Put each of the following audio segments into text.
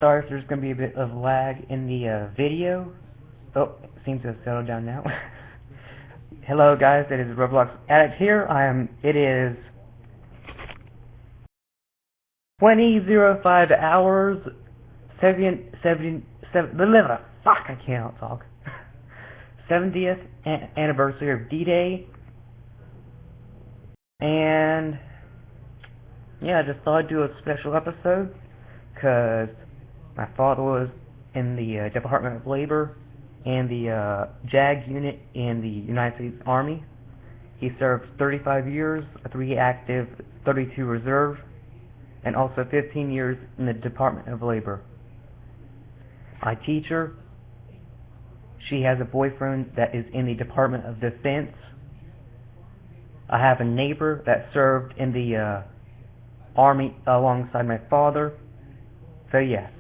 Sorry if there's going to be a bit of lag in the video. Oh, it seems to have settled down now. Hello guys, it is Roblox Addict here. It is 20:05 hours, 7, fuck, I can't talk. 70th anniversary of D-Day. And, yeah, I just thought I'd do a special episode, because my father was in the Department of Labor and the JAG unit in the United States Army. He served 35 years, 3 active, 32 reserve, and also 15 years in the Department of Labor. My teacher, she has a boyfriend that is in the Department of Defense. I have a neighbor that served in the Army alongside my father. So yes,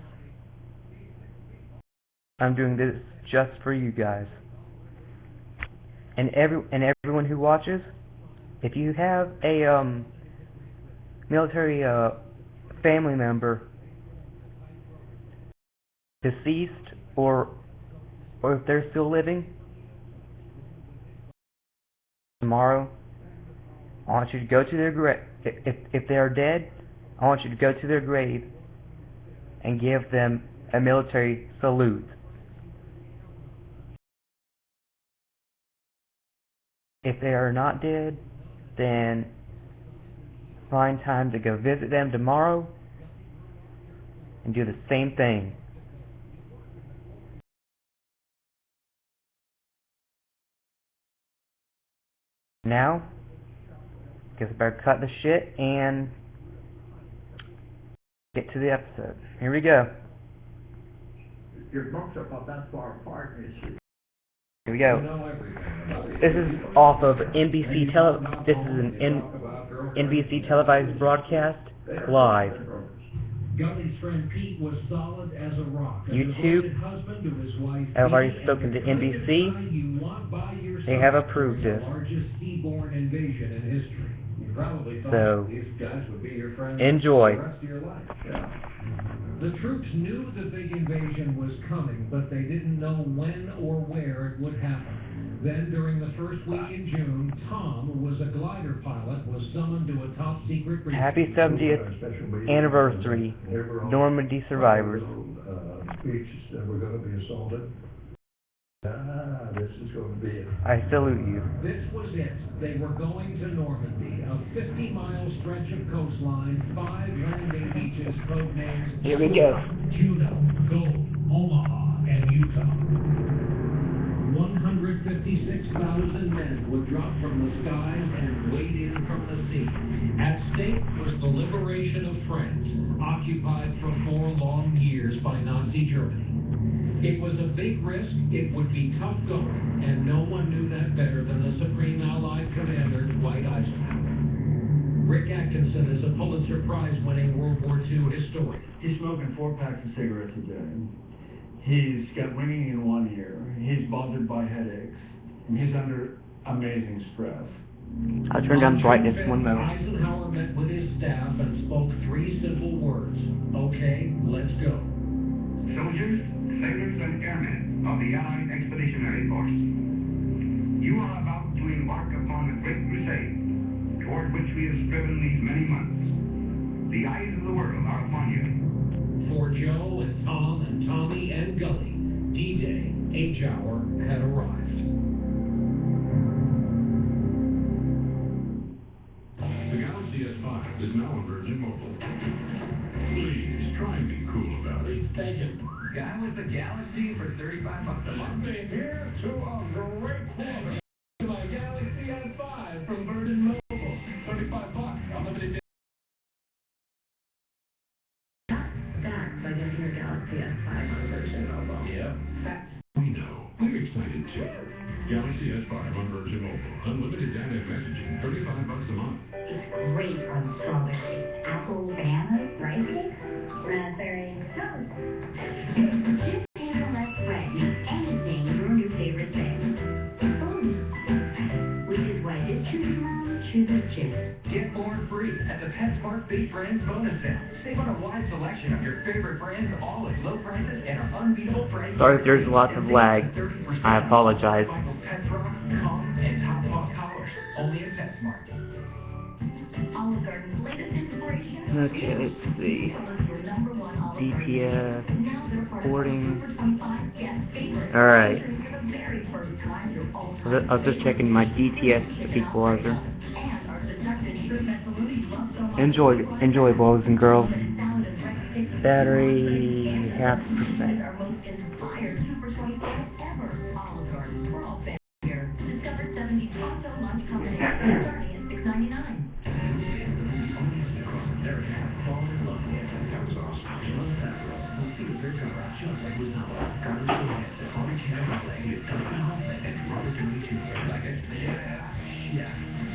I'm doing this just for you guys. And everyone who watches, if you have a military family member deceased, or if they're still living, tomorrow I want you to go to their grave. If they are dead, I want you to go to their grave and give them a military salute. If they are not dead, then find time to go visit them tomorrow and do the same thing. Now, guess I better cut the shit and get to the episode. Here we go. Your books are about that far apart. Here we go. This is off of NBC This is an NBC televised broadcast live. Gully's friend Pete was solid as a rock. YouTube. Husband to his wife, I've already spoken to NBC. They have approved this. Largest seaborne invasion in history. You probably thought So, these guys would be your friends enjoy. for the rest of your life. Yeah. The troops knew the big invasion was coming, but they didn't know when or where it would happen. Then, during the first week in June, Tom, who was a glider pilot, was summoned to a top-secret briefing. Happy 70th anniversary, Normandy survivors. Beaches that were going to be assaulted. This is going to be it. I salute you. This was it. They were going to Normandy, a 50-mile stretch of coastline, 5 landing beaches, code names. Here we go. Juneau, Gold, Omaha, and Utah. 156,000 men would drop from the skies and wade in from the sea. At stake was the liberation of France, occupied for 4 long years by Nazi Germany. It was a big risk, it would be tough going, and no one knew that better than the Supreme Allied Commander, Dwight Eisenhower. Rick Atkinson is a Pulitzer Prize-winning World War II historian. He's smoking 4 packs of cigarettes a day. He's got ringing in one ear. He's bothered by headaches. And he's under amazing stress. I'll turn down the brightness one moment. Eisenhower met with his staff and spoke 3 simple words. Okay, let's go. Soldiers, sailors, and airmen of the Allied Expeditionary Force, you are about to embark upon a great crusade toward which we have striven these many months. The eyes of the world are upon you. For Joe and Tom and Tommy and Gully, D-Day, H Hour had arrived. The Galaxy S5 is now on Virgin Mobile. Please try and be cool about it. Thank you. Guy with the Galaxy for $35 a month. Here to a great quarter. My Galaxy S5 from Virgin Mobile. $35, unlimited. That's by getting your Galaxy S5 on Virgin Mobile. Yep. We know. We're excited too. Galaxy S5 on Virgin Mobile. Unlimited data and messaging. $35 a month. It's great on strawberries, apples, bananas, rice cakes, raspberry toast. Just hazelnut bread makes anything your new favorite thing. Foods big Friends bonus sale. Save on a wide selection of your favorite brands, all at low prices and our unbeatable price. Sorry if there's lots of lag. I apologize. Michael's Pet Rock, Calm, and Top Paw collars. Only at PetSmart. Olive Garden's latest inspiration. Okay, let's see. DTS, boarding. Alright. I was just checking my DTS equalizer. Enjoy, boys and girls. Battery, 0.5%. Discover 70 Tonto lunch combinations starting at $6.99.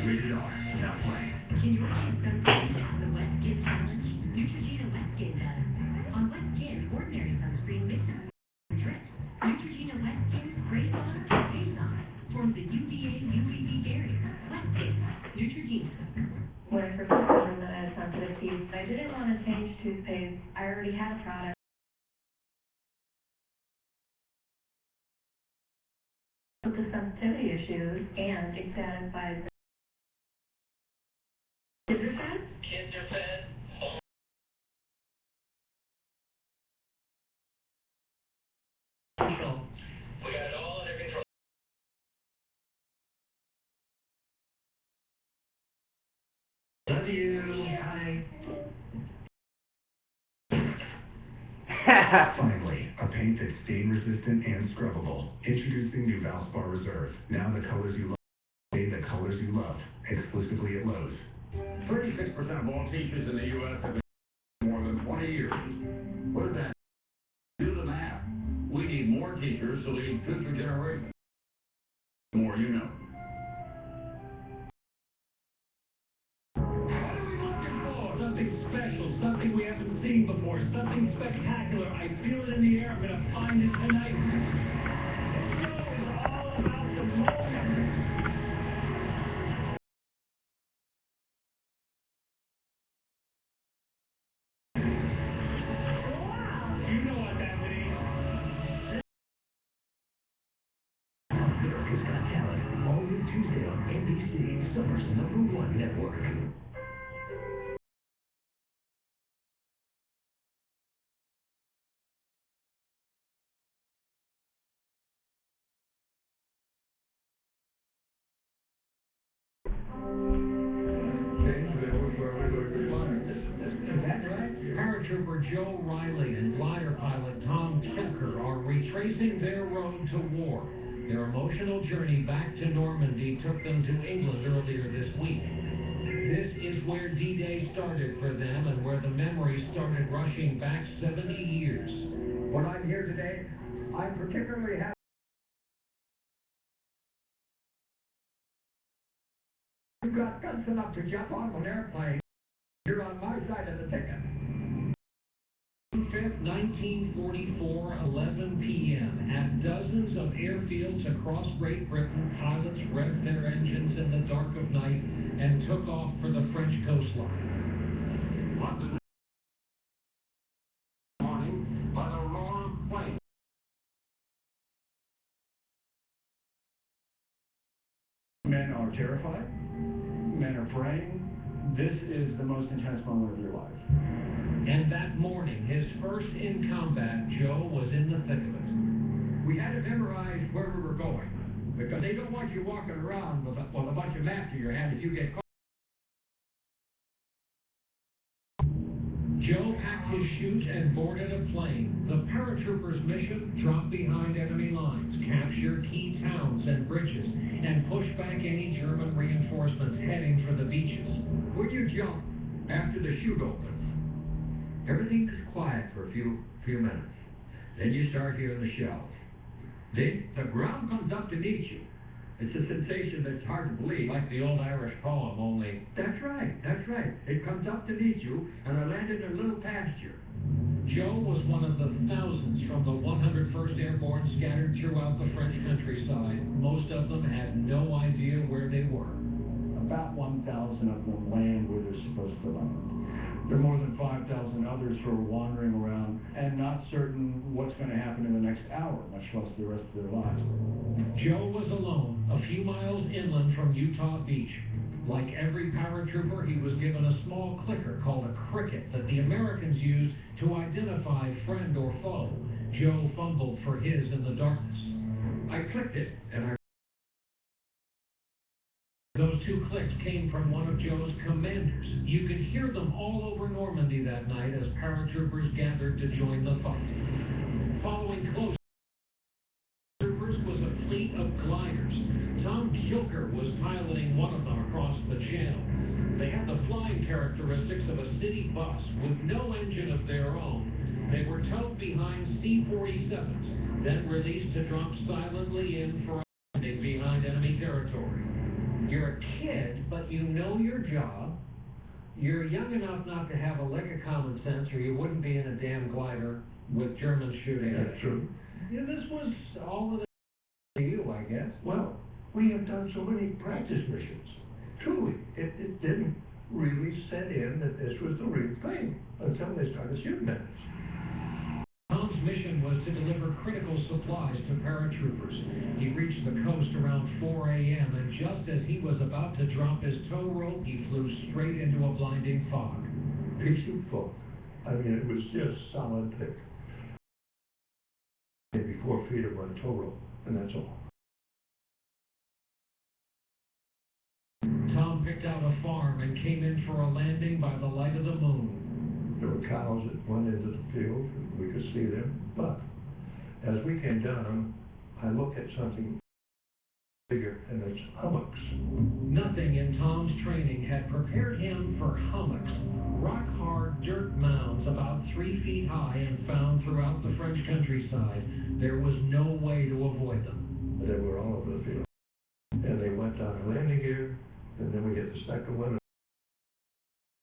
Rated R. Now play. Can your kids go down the Wet Skin Challenge? Neutrogena Wet Skin does. On Wet Skin, ordinary sunscreen mixes with drips. Neutrogena Wet Skin spray on and pays on forms a UVA UVB barrier. Wet Skin. Neutrogena. When I first discovered that I had sensitive teeth, I didn't want to change toothpaste. I already had a product with the sensitivity issues, and it satisfies the kids are fed? Kids are fed. We got it all under control. Love you. Hi. Finally, a paint that's stain resistant and scrubbable. Introducing new Valspar Reserve. Now the colors you love, the colors you love. Exclusively at Lowe's. 36% of all teachers in the U.S. have been more than 20 years. What does that do? The math. We need more teachers to lead future generations. The more you know. What are we looking for? Something special, something we haven't seen before, something spectacular. I feel it in the air. I'm going to find it tonight. This show is all about the moment. You know what that means. America's Got Talent. All new Tuesday on NBC, summer's #1 network. That's right. Paratrooper Joe Riley and glider pilot Tom Tucker are retracing their road to war. Their emotional journey back to Normandy took them to England earlier this week. This is where D-Day started for them and where the memories started rushing back 70 years. When I'm here today, I'm particularly happy. You've got guts enough to jump on an airplane. You're on my side of the ticket. June 5th, 1944, 11 p.m. At dozens of airfields across Great Britain, pilots revved their engines in the dark of night and took off for the French coastline. London morning by the roar of planes. Men are terrified. Men are praying. This is the most intense moment of your life. And that morning, his first in combat, Joe was in the thick of it. We had to memorize where we were going, because they don't want you walking around with a bunch of maps in your hand if you get caught. Joe packed his chute and boarded a plane. The paratroopers' mission: drop behind enemy lines, capture key towns and bridges, and push back any German reinforcements heading for the beaches. When you jump after the chute opens, everything is quiet for a few minutes. Then you start hearing the shells. Then the ground comes up to meet you. It's a sensation that's hard to believe. Like the old Irish poem, only... That's right. It comes up to meet you, and I landed in a little pasture. Joe was one of the thousands from the 101st Airborne scattered throughout the French countryside. Most of them had no idea where they were. About 1,000 of them land where they're supposed to land. There are more than 5,000 others who are wandering around and not certain what's going to happen in the next hour, much less the rest of their lives. Joe was alone, a few miles inland from Utah Beach. Like every paratrooper, he was given a small clicker called a cricket that the Americans used to identify friend or foe. Joe fumbled for his in the darkness. I clicked it, and I... Those two clicks came from one of Joe's commanders. You could hear them all over Normandy that night as paratroopers gathered to join the fight. Following close troopers was a fleet of gliders. Tom Kilker was piloting one of them across the channel. They had the flying characteristics of a city bus with no engine of their own. They were towed behind C-47s, then released to drop silently in for a landing behind enemy territory. You're a kid, but you know your job. You're young enough not to have a lick of common sense, or you wouldn't be in a damn glider with Germans shooting at you. That's true. Yeah, this was all of it to you, I guess. Well, we have done so many practice missions. Truly, it didn't really set in that this was the real thing until they started shooting at us. Tom's mission was to deliver critical supplies to paratroopers. He reached the coast around 4 a.m., and just as he was about to drop his tow rope, he flew straight into a blinding fog. Piece of fog. I mean, it was just solid thick. Maybe 4 feet of a tow rope, and that's all. Tom picked out a farm and came in for a landing by the light of the moon. There were cows at one end of the field, and we could see them, but as we came down, I looked at something bigger, and it's hummocks. Nothing in Tom's training had prepared him for hummocks, rock-hard dirt mounds about 3 feet high and found throughout the French countryside. There was no way to avoid them. They were all over the field. And they went down a landing gear, and then we hit the second one.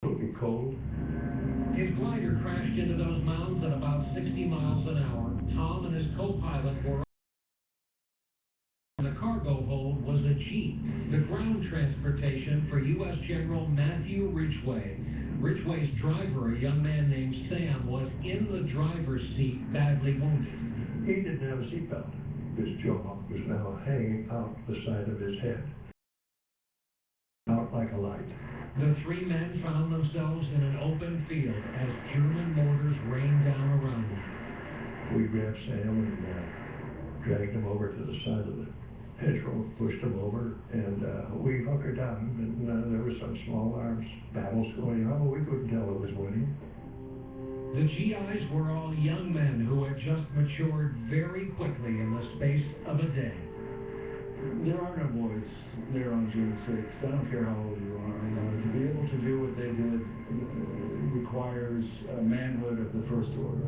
It would be cold. His glider crashed into those mounds at about 60 miles an hour. Tom and his co-pilot were on the cargo hold was a Jeep, the ground transportation for U.S. General Matthew Ridgway. Ridgway's driver, a young man named Sam, was in the driver's seat, badly wounded. He didn't have a seatbelt. His jaw was now hanging out the side of his head, out like a light. The three men found themselves in an open field as German mortars rained down around them. We grabbed Sam and dragged him over to the side of the hedgerow, pushed him over, and we hunkered down. And there was some small arms battles going on, but we couldn't tell who was winning. The GIs were all young men who had just matured very quickly in the space of a day. There are no boys there on June 6th. I don't care how old you are. To be able to do what they did requires manhood of the first order.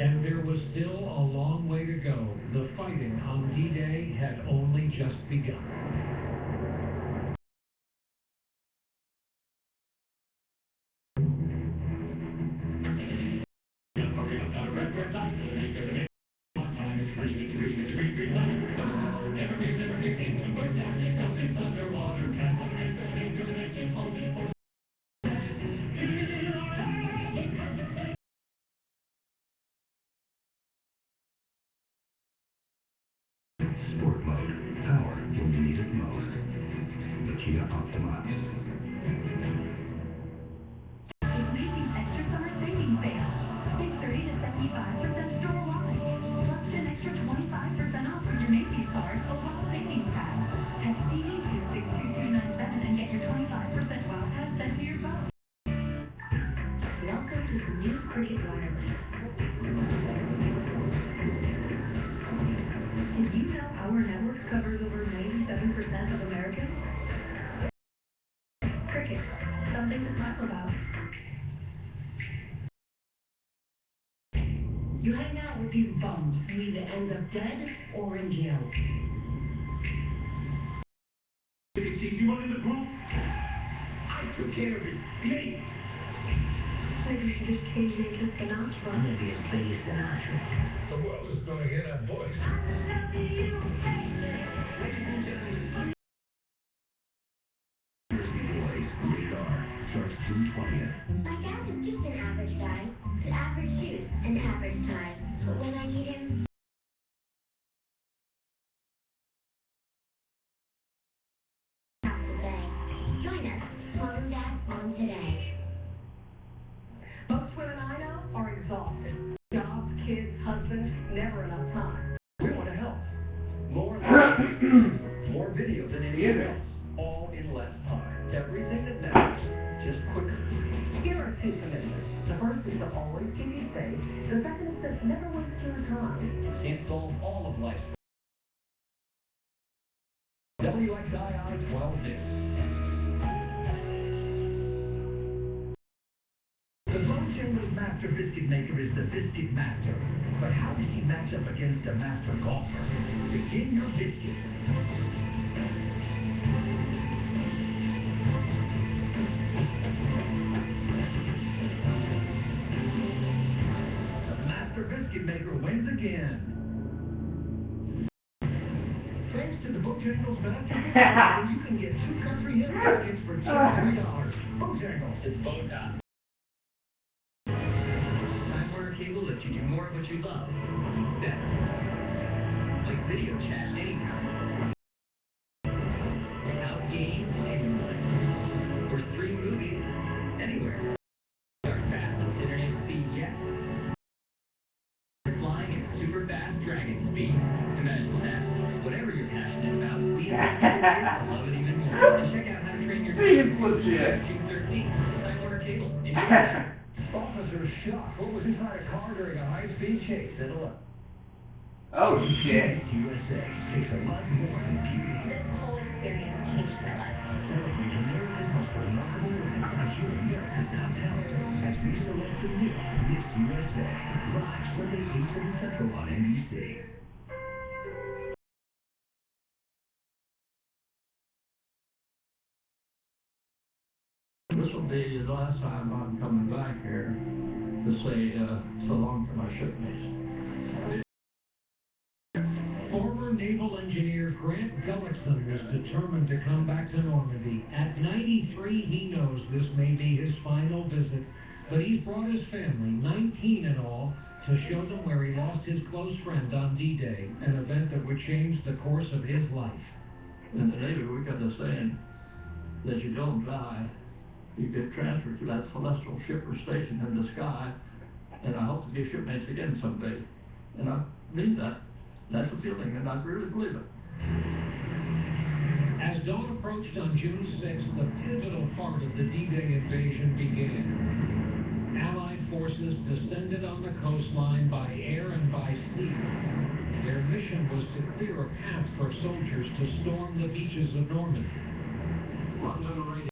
And there was still a long way to go. The fighting on D-Day had only just begun. Sport mode. Power when you need it most. The Kia Optima. With Macy's Extra Summer Savings Sale. Save 30 to 75% store-wide. Plus an extra 25% off with your Macy's card or WOW Savings Pass. Text CD to 62297 and get your 25% WOW Pass sent to your phone. Welcome to the new Cricket Wireless. Did you know our network covers over 97% of Americans? Cricket, something to smile about. You hang out with these bums, you either end up dead or in jail. You want in the group? I took care of it. Me. Maybe we should just change name to Sinatra. Maybe it's Lady Sinatra. The world is going to hear that voice. Jersey Boys. Rated R. Starts June 20th. My dad is just never waste your time. It solves all of life's WXII 12 News. The Bojangles Master Biscuit Maker is the Biscuit Master. But how does he match up against a master golfer? Begin your biscuit. The Master Biscuit Maker wins again. Thanks to the Bojangles Master Biscuit Maker, you can get 2 country hen biscuits for just $3. Bojangles. It's Botox. Cable lets you do more of what you love. Better. Like video chat anytime. Without games anywhere. Or stream movies anywhere. Our fastest internet speed yet. Flying at super fast dragon speed. Imagine that. Whatever you're passionate about, we love it even more. And check out How to Train Your Dragon. June 13th. Time Warner Cable. Enjoy that. Officer shocked. What was inside a car during a high-speed chase? Take a look. Oh, shit. USA takes a lot more than beauty. This whole experience changed my life. Celebrate America's most remarkable women and hear America's top talent as we select the new Miss USA. Live Sunday 8/7 Central on NBC. This will be the last time I'm coming back here to say so long to my shipmates. Former naval engineer Grant Gullickson was determined to come back to Normandy. At 93, he knows this may be his final visit, but he's brought his family, 19 in all, to show them where he lost his close friend on D-Day, an event that would change the course of his life. In the Navy, we got the saying that you don't die. You get transferred to that celestial shipper station in the sky, and I hope to be shipmates again someday. And I mean that. That's a feeling, and I really believe it. As dawn approached on June 6th, the pivotal part of the D-Day invasion began. Allied forces descended on the coastline by air and by sea. Their mission was to clear a path for soldiers to storm the beaches of Normandy. London Radio.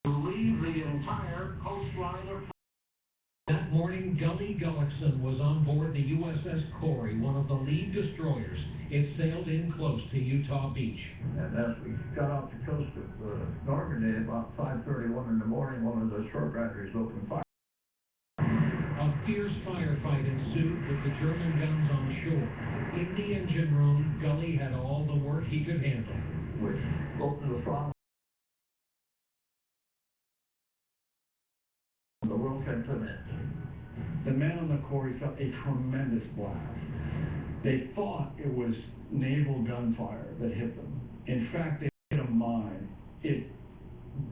Leave the entire coastline of... That morning, Gully Gullickson was on board the USS Corey, one of the lead destroyers. It sailed in close to Utah Beach. And as we got off the coast of Normandy, about 5:31 in the morning, one of the short riders opened fire. A fierce firefight ensued with the German guns on shore. In the engine room, Gully had all the work he could handle. Which opened the throttle. The world came to an end. The men on the Corey felt a tremendous blast. They thought it was naval gunfire that hit them. In fact, they hit a mine. It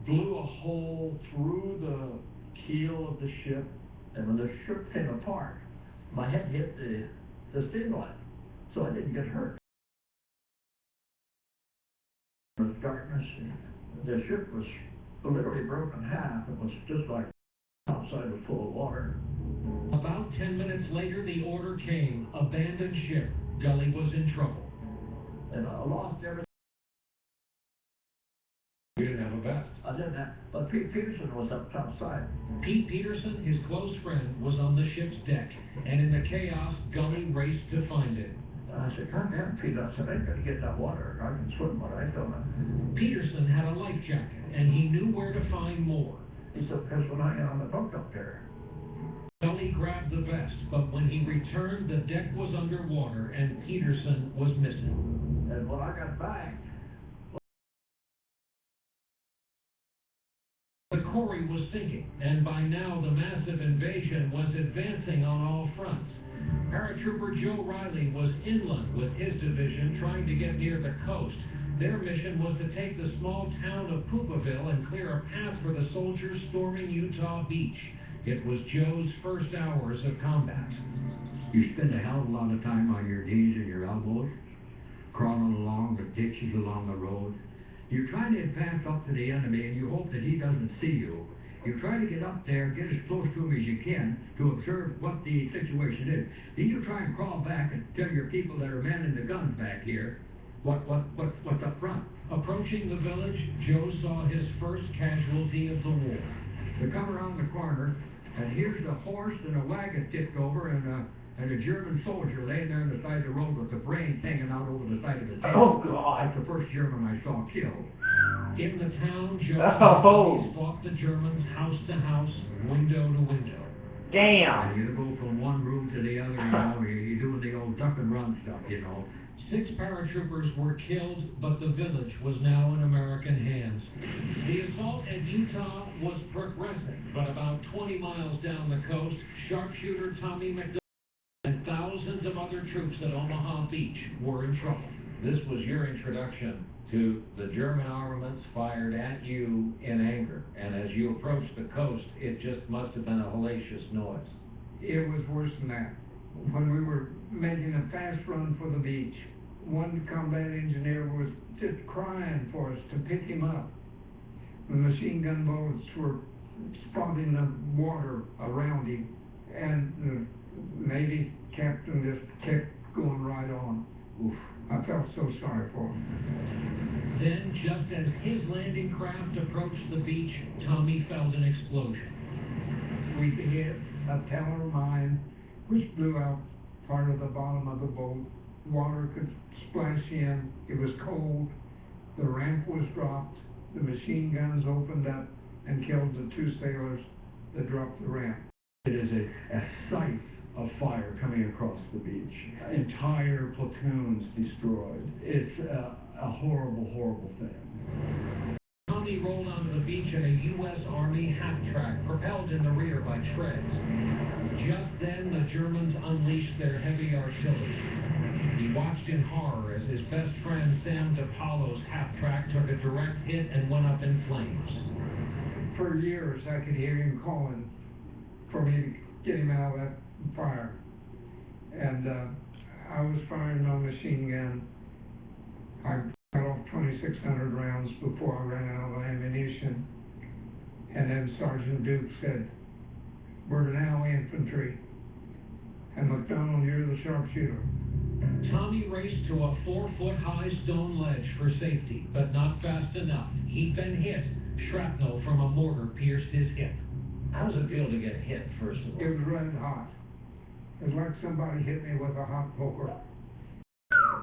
blew a hole through the keel of the ship, and when the ship came apart, my head hit the steam line, so I didn't get hurt. There was darkness. The ship was literally broken in half. It was just like outside was full of water. About 10 minutes later, the order came. Abandoned ship. Gully was in trouble. And I lost everything. You didn't have a vest. I didn't have, but Pete Peterson was up top side. Pete Peterson, his close friend, was on the ship's deck, and in the chaos, Gully raced to find him. I said, God damn, Pete, I said, I ain't gonna get in that water. I can swim, but I don't know. Peterson had a life jacket, and he knew where to find more. He said, because when I get on the boat up there. Gully grabbed the vest, but when he returned, the deck was underwater, and Peterson was missing. And when I got back, the Corey was sinking, and by now the massive invasion was advancing on all fronts. Paratrooper Joe Riley was inland with his division trying to get near the coast. Their mission was to take the small town of Poopaville and clear a path for the soldiers storming Utah Beach. It was Joe's first hours of combat. You spend a hell of a lot of time on your knees and your elbows, crawling along the ditches along the road. You're trying to advance up to the enemy, and you hope that he doesn't see you. You try to get up there, get as close to him as you can to observe what the situation is. Then you try and crawl back and tell your people that are manning the guns back here what's up front. Approaching the village, Joe saw his first casualty of the war. We come around the corner, and here's a horse and a wagon tipped over, and a German soldier laying there on the side of the road with the brains hanging out over the side of the tent. Oh, God. That's the first German I saw killed. In the town, Joe Oh. fought the Germans house to house, window to window. Damn. And you go from one room to the other, you're doing the old duck and run stuff, 6 paratroopers were killed, but the village was now in American hands. The assault at Utah was progressing, but about 20 miles down the coast, sharpshooter Tommy McDonald and thousands of other troops at Omaha Beach were in trouble. This was your introduction to the German armaments fired at you in anger, and as you approached the coast, it just must have been a hellacious noise. It was worse than that. When we were making a fast run for the beach, one combat engineer was just crying for us to pick him up. The machine gun bullets were spotting the water around him, and the Navy captain just kept going right on. Oof. I felt so sorry for him. Then, just as his landing craft approached the beach, Tommy felt an explosion. We hit a teller mine, which blew out part of the bottom of the boat. Water could splash in. It was cold. The ramp was dropped. The machine guns opened up and killed the 2 sailors that dropped the ramp. It is a scythe of fire coming across the beach. Entire platoons destroyed. It's a horrible, horrible thing. Tommy rolled onto the beach in a U.S. Army half-track, propelled in the rear by treads. Just then, the Germans unleashed their heavy artillery. He watched in horror as his best friend Sam DePaulo's half-track took a direct hit and went up in flames. For years, I could hear him calling for me to get him out of that fire. And I was firing my machine gun. I got off 2,600 rounds before I ran out of ammunition. And then Sergeant Duke said, "We're now infantry. And McDonald, you're the sharpshooter." Tommy raced to a 4-foot-high stone ledge for safety, but not fast enough. He'd been hit. Shrapnel from a mortar pierced his hip. How does it feel to get hit, first of all? It was red hot. It was like somebody hit me with a hot poker.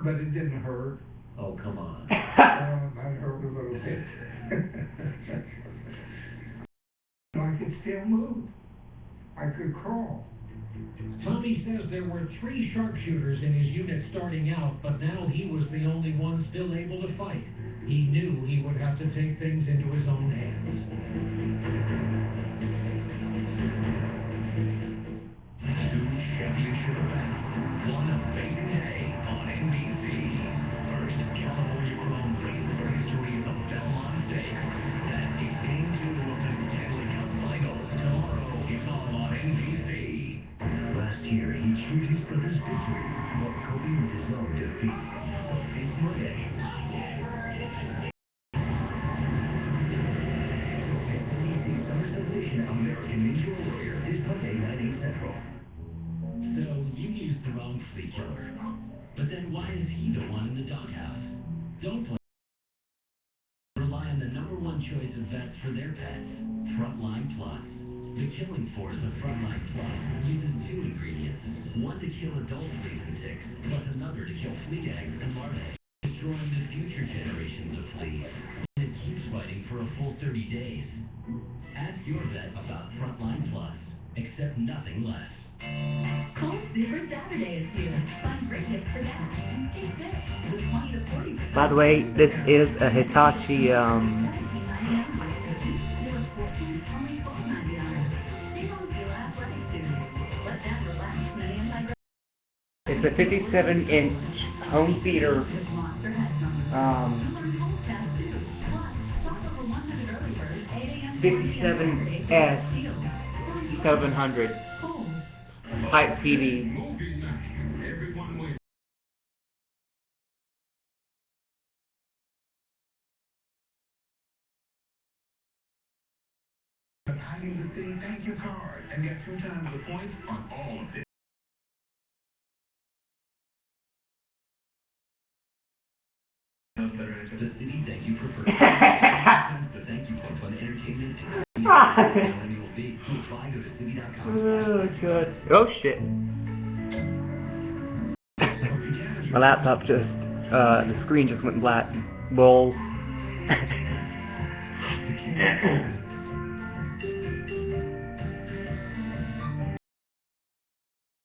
But it didn't hurt. Oh, come on. That hurt a little bit. I could still move. I could crawl. Tommy says there were 3 sharpshooters in his unit starting out, but now he was the only one still able to fight. He knew he would have to take things into his own hands. Championship bout. One amazing day on NBC. First, California Chrome plays for history of the Belmont Stakes. That 18-2 of the Stanley Cup Finals. Tomorrow is all on NBC. Last year, he cheered his brother's victory while coping with his own defeat. So it's Monday. NBC Summer Celebration American Ninja Warrior this Monday, 9, 8 Central. So, you used the wrong flea killer. But then why is he the one in the doghouse? Don't play. Rely on the #1 choice of vets for their pets, Frontline Plus. The killing force of Frontline Plus uses 2 ingredients. One to kill adult fleas and ticks, plus another to kill flea eggs and larvae, destroying the future generations of fleas. And it keeps fighting for a full 30 days. Ask your vet about Frontline Plus. Accept nothing less. Cold Super Saturday is here. Find great gifts for dad. Take this with 20 to 40%. By the way, this is a Hitachi, it's a 57-inch home theater, 57S 700 type TV. But hide the city, thank your card and get 2 times the points on all of this. The city thank you for the thank you for fun entertainment and annual fee. To apply, go to city.com. Oh god. Oh shit. My laptop just, the screen just went black. Lol.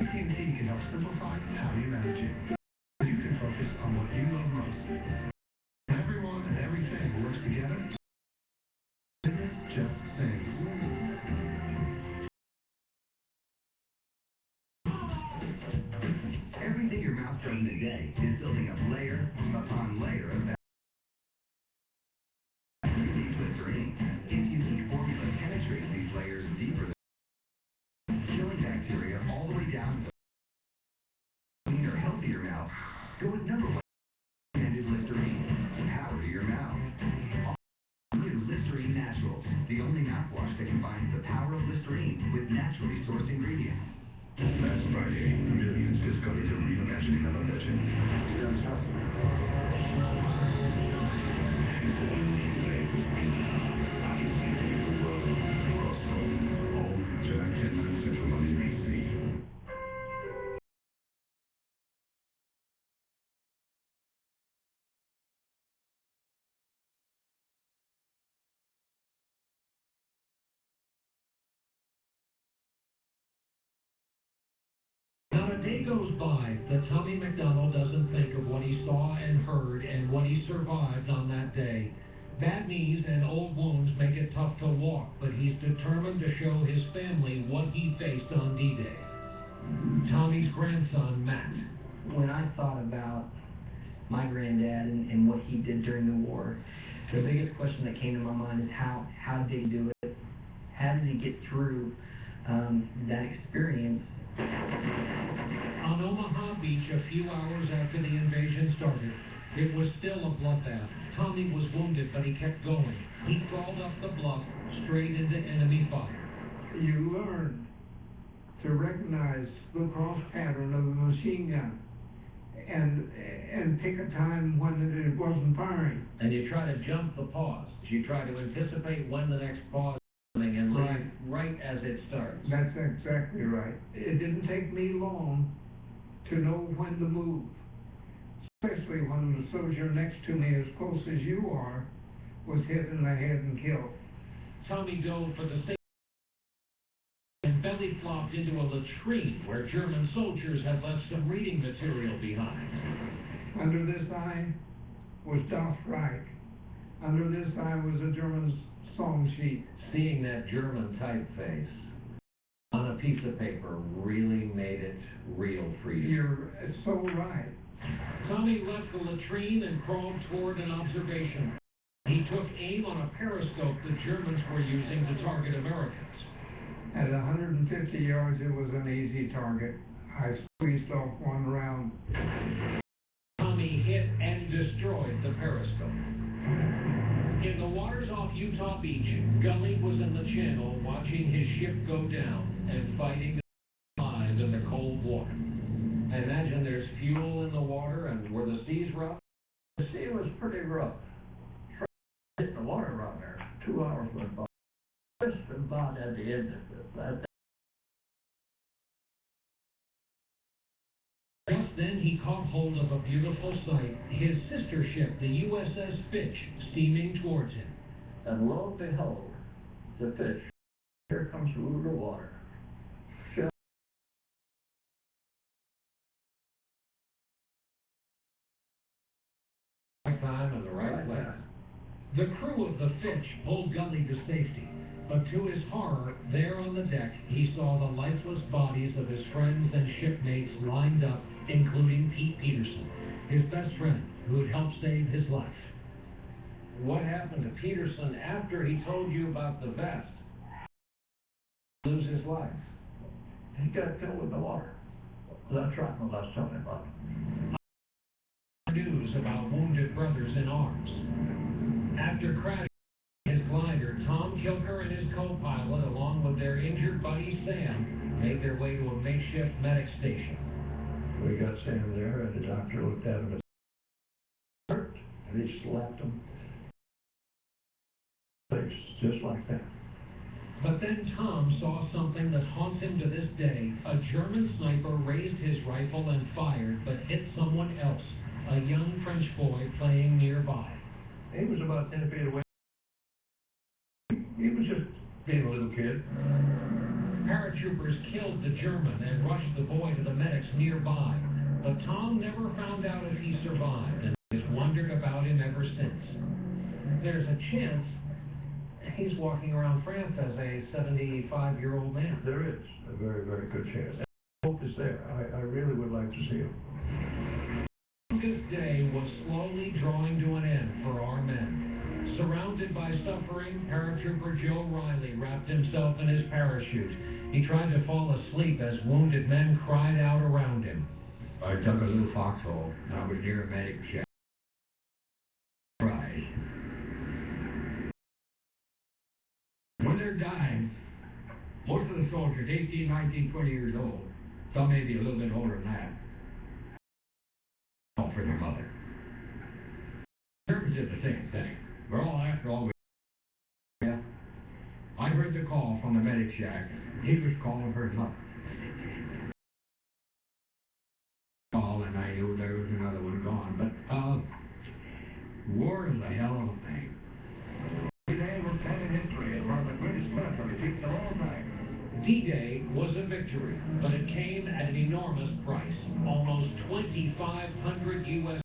AT&T can help simplify how you manage it. You can focus on what you love most. Everyone and everything works together. Business just sings. Everything your mouth does in a day is building up layer upon layer of that. Listerine. Its unique formula penetrates these layers deeper than killing bacteria all the way down to cleaner, healthier mouth. Go with number 1 recommended Listerine. Power to your mouth. New Listerine Naturals, the only mouthwash that combines the power of Listerine with naturally sourced ingredients. Last Friday, millions discovered the reimagining of a legend. All July 10th, Central on NBC. Not a day goes by that Tommy McDonald doesn't think of what he saw and heard and what he survived on that day. Bad knees and old wounds make it tough to walk, but he's determined to show his family what he faced on D-Day. Tommy's grandson, Matt. When I thought about my granddad and what he did during the war, the biggest question that came to my mind is how did he do it? How did he get through that experience? On Omaha Beach, a few hours after the invasion started, it was still a bloodbath. Tommy was wounded, but he kept going. He crawled up the bluff, straight into enemy fire. You learn to recognize the cross pattern of the machine gun and pick a time when it wasn't firing. And you try to jump the pause. You try to anticipate when the next pause is coming and leave right as it starts. That's exactly right. It didn't take me long to know when to move, especially when the soldier next to me, as close as you are, was hit in the head and killed. Tommy dove for the safety and belly flopped into a latrine where German soldiers had left some reading material behind. Under this eye was Das Reich. Under this eye was a German song sheet. Seeing that German typeface on a piece of paper really made it real for you. You're so right. Tommy left the latrine and crawled toward an observation. He took aim on a periscope the Germans were using to target Americans. At 150 yards, it was an easy target. I squeezed off one round. Tommy hit and destroyed the periscope. In the waters off Utah Beach, Gully was in the channel watching his ship go down and fighting the lives in the cold water. Imagine there's fuel in the water and were the seas rough? The sea was pretty rough. Hit the water around there. 2 hours went by. Just about at the end of it. Just then he caught hold of a beautiful sight, his sister ship, the USS Fitch, steaming towards him. And lo and behold, the fish. Here comes through the water. Right time and the right place. The crew of the Fitch pulled Gully to safety, but to his horror, there on the deck, he saw the lifeless bodies of his friends and shipmates lined up, including Pete Peterson, his best friend, who had helped save his life. What happened to Peterson after he told you about the vest? Lose his life. He got killed in the water. That's right, no, that's something about it. News about wounded brothers in arms. After crashing his glider, Tom Kilker and his co-pilot, along with their injured buddy Sam, made their way to a makeshift medic station. We got Sam there, and the doctor looked at him and he slapped him. Face, just like that. But then Tom saw something that haunts him to this day. A German sniper raised his rifle and fired, but hit someone else, a young French boy playing nearby. He was about 10 feet away. He was just being a little kid. Paratroopers killed the German and rushed the boy to the medics nearby. But Tom never found out if he survived and has wondered about him ever since. There's a chance he's walking around France as a 75-year-old man. There is a very, very good chance. Hope is there. I really would like to see him. This day was slowly drawing to an end for our men. Surrounded by suffering, paratrooper Joe Riley wrapped himself in his parachute. He tried to fall asleep as wounded men cried out around him. I took a little foxhole, and I was near a medic shack. When they're dying, most of the soldiers, 18, 19, 20 years old, some maybe a little bit older than that, all for their mother. Germans did the same thing. We're all after all. I heard the call from the medic shack. He was calling for his mother. Call, and I knew there was another one gone. But war is a hell of a thing. Today will stand in history as one of the greatest military feats of all time. D-Day was a victory, but it came at an enormous price. Almost 2,500 U.S.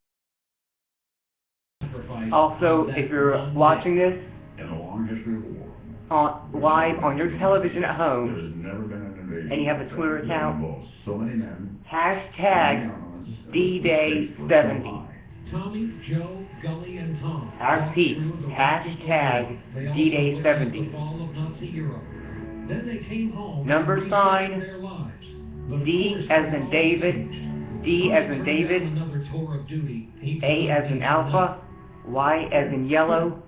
sacrifices. Also, if you're watching this In a long history of war, live on your television at home, there's never been an invasion and you have a Twitter that account, involves so many men, hashtag D-Day 70. Tommy, Joe, Gully, and Tom. I repeat, hashtag D-Day 70. The fall of Nazi Europe. Then they came home. Number and sign, their lives. But of D course, as in all David, changed. D as in David, Another tour of duty. He A as in Alpha, Y as in Yellow,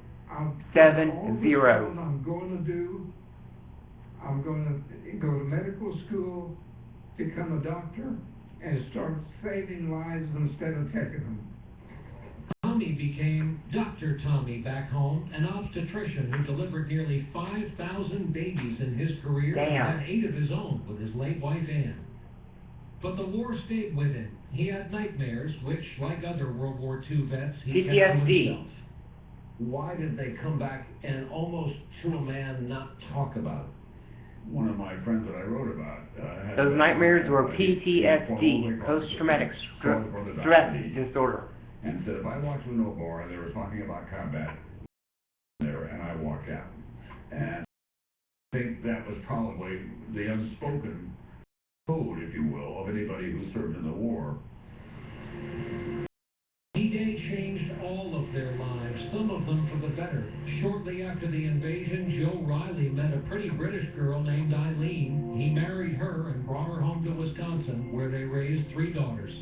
70. I'm going to do, I'm going to go to medical school, become a doctor, and start saving lives instead of taking them. Tommy became Dr. Tommy back home, an obstetrician who delivered nearly 5,000 babies in his career and Damn. had 8 of his own with his late wife Ann. But the war stayed with him. He had nightmares, which, like other World War II vets, he kept to PTSD. himself. Why did they come back and almost to a man not talk about it? one of my friends that I wrote about. Had Those nightmares were PTSD, formerly post-traumatic called for the stress doctor, disorder. and said if I walked into a bar and they were talking about combat there, and I walked out. And I think that was probably the unspoken code, if you will, of anybody who served in the war. D-Day changed all of their lives, some of them for the better. Shortly after the invasion, Joe Riley met a pretty British girl named Eileen. He married her and brought her home to Wisconsin, where they raised 3 daughters.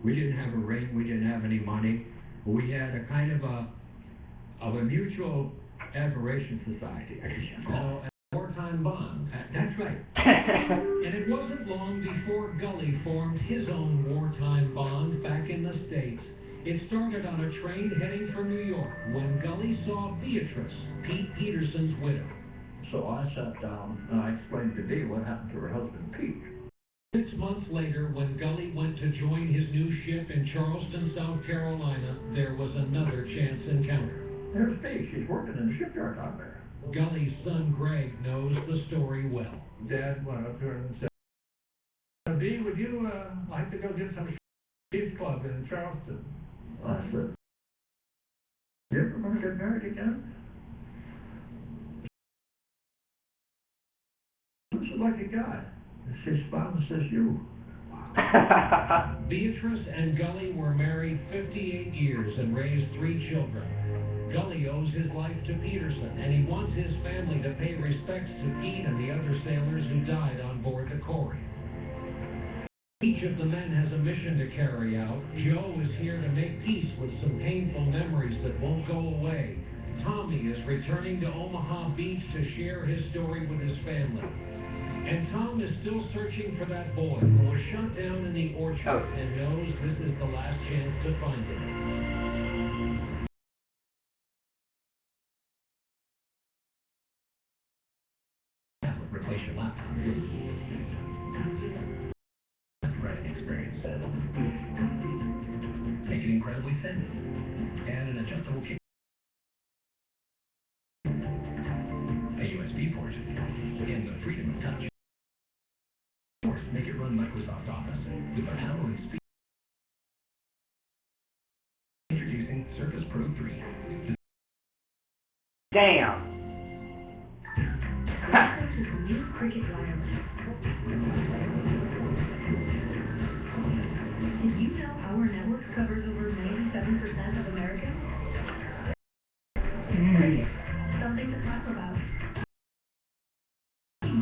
We didn't have a ring, we didn't have any money. We had a kind of a mutual admiration society, I guess you call it. A wartime bond. That's right. And it wasn't long before Gully formed his own wartime bond back in the States. It started on a train heading for New York when Gully saw Beatrice, Pete Peterson's widow. So I sat down and I explained to Dee what happened to her husband, Pete. 6 months later, when Gully went to join his new ship in Charleston, South Carolina, there was another chance encounter. There's Dee. She's working in the shipyard out there. Gully's son Greg knows the story well. Dad went up to her and said, Dee, would you like to go get some Chiefs Club in Charleston? I said, you ever want to get married again? Looks like a guy. She smiled and says, you. Beatrice and Gully were married 58 years and raised 3 children. Gully owes his life to Peterson, and he wants his family to pay respects to Pete and the other sailors who died on board the Cory. Each of the men has a mission to carry out. Joe is here to make peace with some painful memories that won't go away. Tommy is returning to Omaha Beach to share his story with his family. And Tom is still searching for that boy who was shot down in the orchard and knows this is the last chance to find him. Replace your laptop. Writing experience. Make it incredibly thin. Add an adjustable case. A USB port. And the freedom of touch. Make it run Microsoft Office with the power and speed. Introducing Surface Pro 3. Damn. Welcome to the new Cricket Wireless. Did you know our network covers over 97% of Americans? Something to talk about.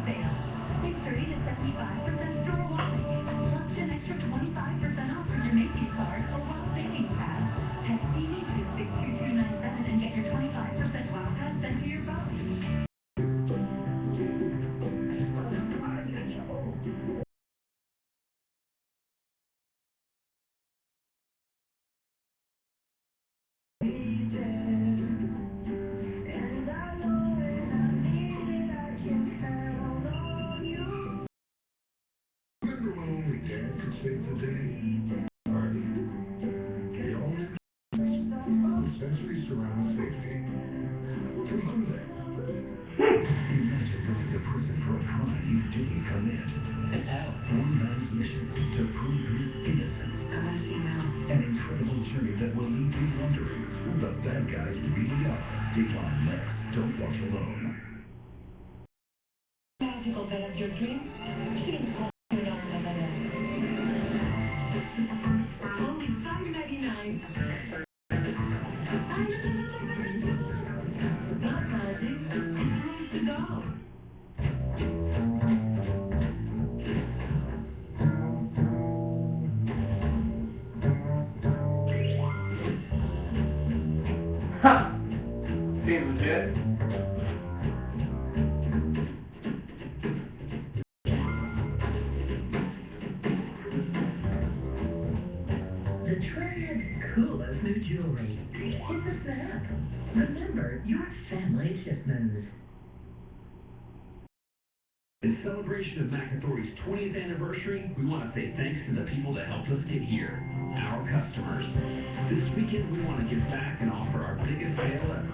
Sale. Save 30 to 75% store-wide. Plus an extra 25% off with your Macy's card or Wow Savings Pass. Text TV to 62297 and get your 25% Wow Pass sent to your phone. Remember when only Dad could save the day? Party. The all-new with sensory surround safety. From Hyundai. Imagine going to prison for a crime you didn't commit. And now, one man's mission to prove his innocence. An incredible journey that will leave you wondering who the bad guys really are. Dig on next. Don't watch alone. Magical bed of your dreams. To Normandy. Only $5.99. Not magic. It's room to go. Huh. Seems legit. The trend's coolest new jewelry. It's a snap. Remember, your family shipments. In celebration of McAthorry's 20th anniversary, we want to say thanks to the people that helped us get here, our customers. This weekend, we want to give back and offer our biggest sale ever.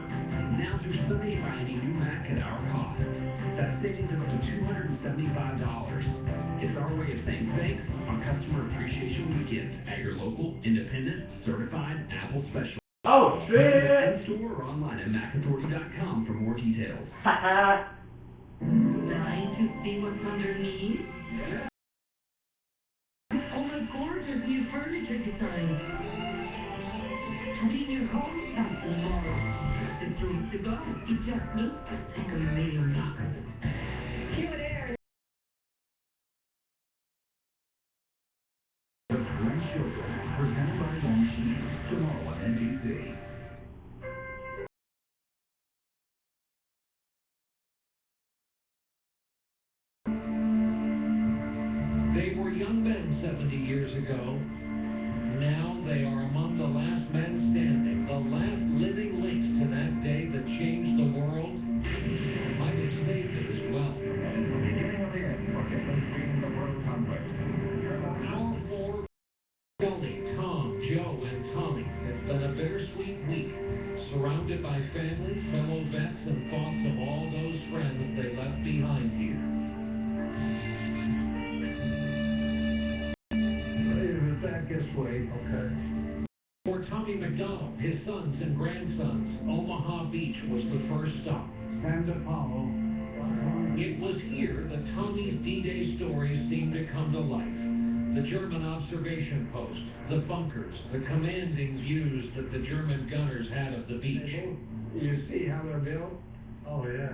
Now through Sunday, buy any new Mac at our cost. That's savings of up to $275. It's our way of saying thanks on Customer Appreciation Weekend at your local, independent, certified Apple specialist. Oh, shit! In store or online at McAthorry.com for more details. Haha. Dying to see what's underneath? Oh my gorgeous new furniture design. Clean your home, that's tomorrow. It's room to go. You just need to take a million knockers. Q&A. The Great Showdown, presented by Longines, tomorrow on NBC. They were young men 70 years ago. Now they are among the last men standing, the last living links to that day that changed the world. Might have saved it as well. Beginning of the end for different streams of world conflict. Our four, Kelly, Tom, Joe, and Tommy. It's been a bittersweet week, surrounded by family, fellow vets, and thoughts of all those friends they left behind here. This way. Okay. For Tommy McDonald, his sons and grandsons, Omaha Beach was the first stop. And Apollo. It was here that Tommy's D-Day stories seemed to come to life. The German observation post, the bunkers, the commanding views that the German gunners had of the beach. You see how they're built? Oh, yeah.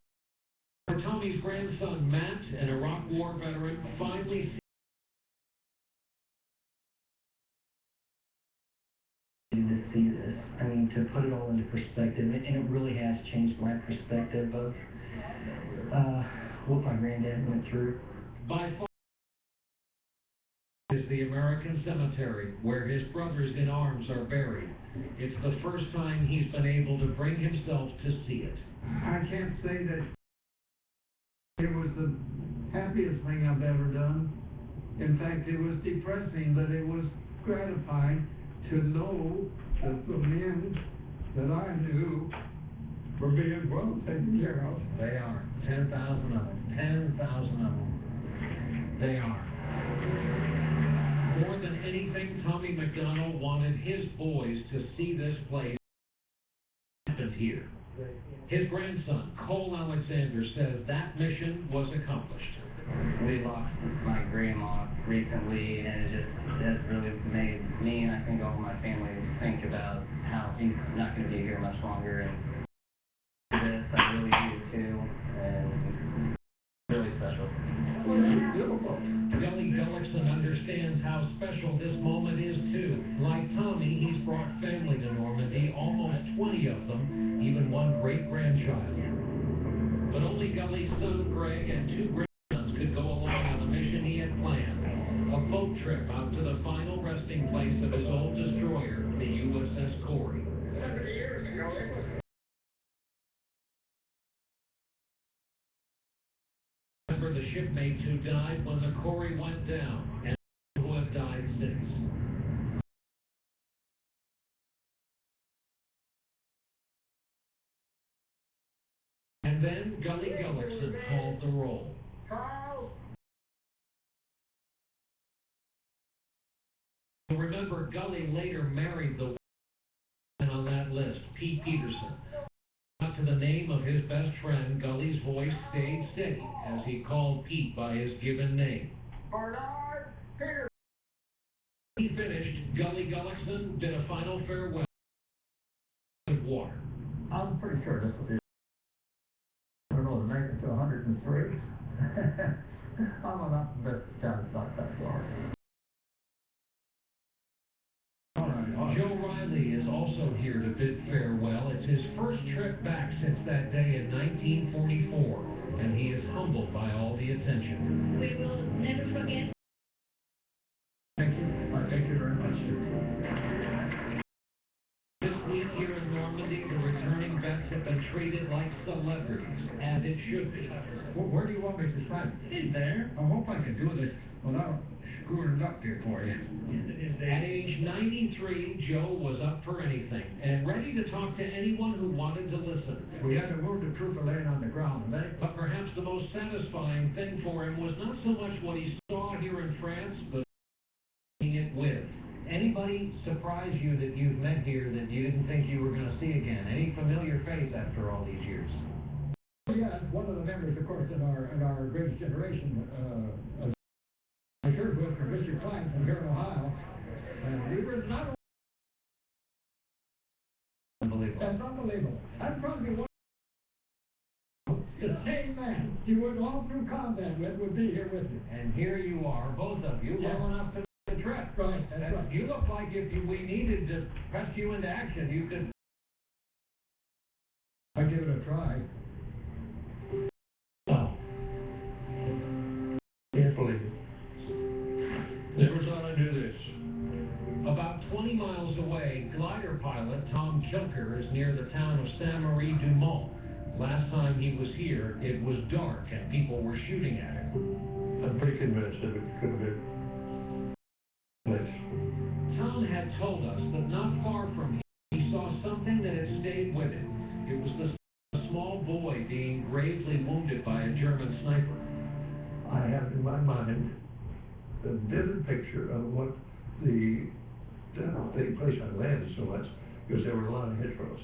For Tommy's grandson, Matt, an Iraq War veteran, finally To see this, I mean, to put it all into perspective, and it really has changed my perspective of what my granddad went through. By far is the American cemetery where his brothers in arms are buried. It's the first time he's been able to bring himself to see it. I can't say that it was the happiest thing I've ever done. In fact, it was depressing, but it was gratifying to know that the men that I knew were being well taken care of. They are. 10,000 of them. 10,000 of them. They are. More than anything, Tommy McDonald wanted his boys to see this place happen here. His grandson, Cole Alexander, says that mission was accomplished. We lost my grandma recently, and it has really made me, and I think all my family, think about how he's not going to be here much longer. And this, I really do too, and really special. Gully Gullickson understands how special this moment is too. Like Tommy, he's brought family to Normandy, almost 20 of them, even one great-grandchild. But only Gully's son Greg and two grandsons could go along on the mission he had planned. A boat trip out to the final resting place of his old destroyer, the USS Corey. 70 years ago, it was Remember the shipmates who died when the Corey went down, and who have died since. And then Gully Gullickson called the roll. Remember, Gully later married the man on that list, Pete Peterson. Not to the name of his best friend, Gully's voice stayed steady as he called Pete by his given name. Bernard Peterson. He finished, Gully Gullickson did a final farewell with water. I'm pretty sure this is, I don't know, to make it to 103. I'm an optimistic guy, not that far. Joe Riley is also here to bid farewell. It's his first trip back since that day in 1944, and he is humbled by all the attention. We will never forget. Thank you. Thank you very much. This week here in Normandy, the returning vets have been treated like celebrities, as it should be. Where do you want me to sign? In there. I hope I can do this without screwing it up here for you. At age 93, Joe was up for anything and ready to talk to anyone who wanted to listen. We had a wounded trooper laying on the ground, and But perhaps the most satisfying thing for him was not so much what he saw here in France, but seeing it with. Anybody surprise you that you've met here that you didn't think you were going to see again? Any familiar face after all these years? yeah, one of the members, of course, in our greatest generation, I served with from Mr. Klein from here in Ohio, and we were not. Unbelievable. That's unbelievable. That's probably one. The same man you went all through combat with would be here with you. And here you are, both of you, Yeah. well enough to the trip. Right, that's right. You look like if we needed to press you into action, you could. I'd give it a try. Oh. Can't believe it. Never thought I'd do this. About 20 miles away, glider pilot Tom Kilker is near the town of Saint-Marie-du-Mont. Last time he was here, it was dark and people were shooting at him. I'm pretty convinced that it could have been this. Tom had told us that not far from him, he saw something that had stayed with him. It was the small boy being gravely wounded by a German sniper. I have in my mind a vivid picture of what the place I landed so much, because there were a lot of hedgerows.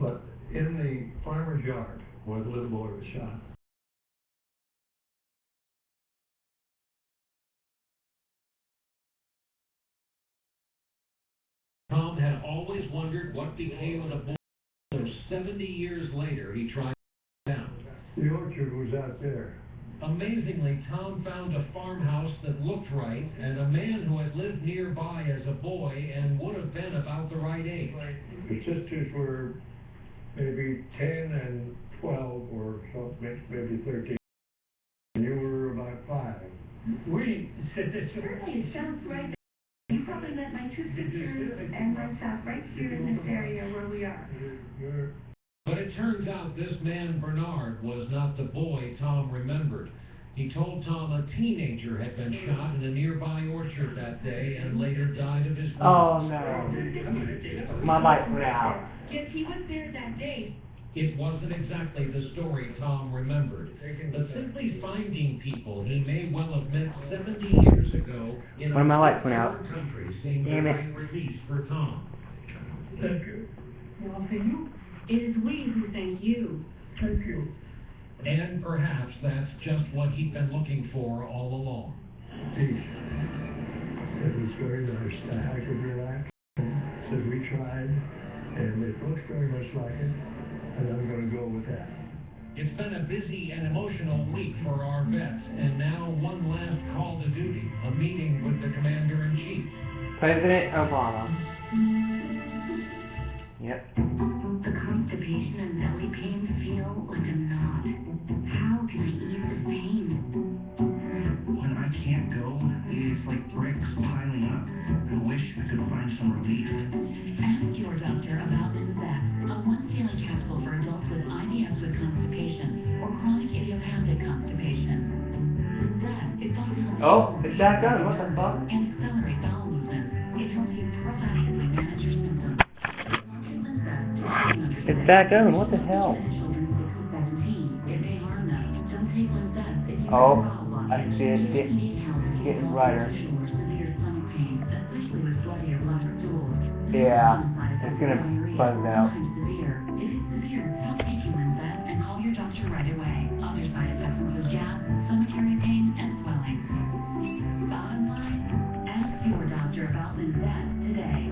But in the farmer's yard where the little boy was shot, Tom had always wondered what became of the boy. So 70 years later, he tried to down. the orchard was out there. Amazingly, Tom found a farmhouse that looked right and a man who had lived nearby as a boy and would have been about the right age. The sisters were maybe 10 and 12 or something, maybe 13. And you were about 5. Wait, Certainly, it sounds right. You probably met my two sisters and myself right here in this area where we are. but it turns out this man Bernard was not the boy Tom remembered. He told Tom a teenager had been shot in a nearby orchard that day and later died of his wounds. Oh no. My lights went out. Yes, he was there that day. It wasn't exactly the story Tom remembered, but simply finding people he may well have met 70 years ago in One of my lights a went out. different country seemed to Damn it. bring release for Tom. Thank you. Well, for you, it is we who thank you. Thank you. And perhaps that's just what he'd been looking for all along. Peace. It was very nice. I could relax. Said we tried, and it looks very much like it, and I'm going to go with that. It's been a busy and emotional week for our vets, and now one last call to duty, a meeting with the Commander-in-Chief. President Obama. Yep. The constipation and belly pain feel like a knot. How can I ease this pain? When I can't go, it's like bricks piling up. I wish I could find some relief. Ask your doctor about Linzette, a once-daily capsule for adults with IBS with constipation or chronic idiopathic constipation. Linzette is focused on Oh, it's that gun. What the fuck? and accelerate bowel movements. It helps you proactively manage your symptoms. Linzette, It's that gun. What the hell? children 6 to 17. It may harm them. Don't take Linzette if you Oh, have a bowel I blockage. see it. Getting brighter. Or severe stomach pain, especially with bloody or black stools. Yeah, it's gonna buzz out. Severe. If it's severe, stop taking Linzette and call your doctor right away. Other side effects include gas, stomach-area pain, and swelling. Bottom line, ask your doctor about Linzette today.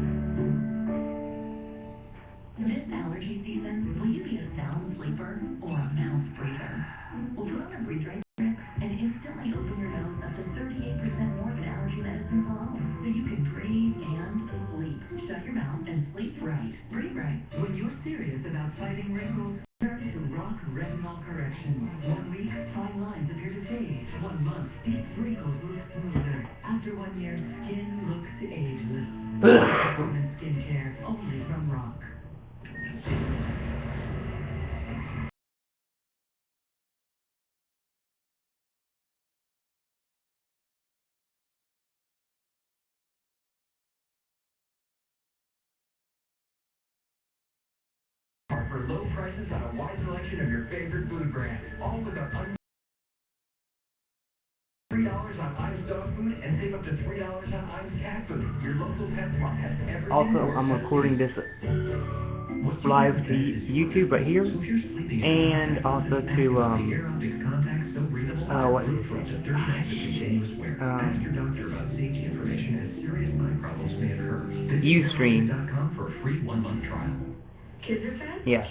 This allergy season, will you be a sound sleeper or a mouth breather? Well, put on a breathe right strip and instantly open your nose up to 38% more than allergy medicines alone, so you can breathe and sleep. Shut your mouth and sleep right. Breathe right. When you're serious about fighting wrinkles, turn to Rock Retinol Correction. 1 week, fine lines appear to fade. 1 month, deep wrinkles look smoother. After 1 year, skin looks ageless. Performance skincare, only from Rock. For low prices on a wide selection of your favorite food brands, all with our $3 on Ives dog food and save up to $3 on Ives cat food. Your local pet swap has everything. Also, I'm recording this live to YouTube right here, and also to what? Ustream. For a free 1-month trial. Kids are fed? Yeah.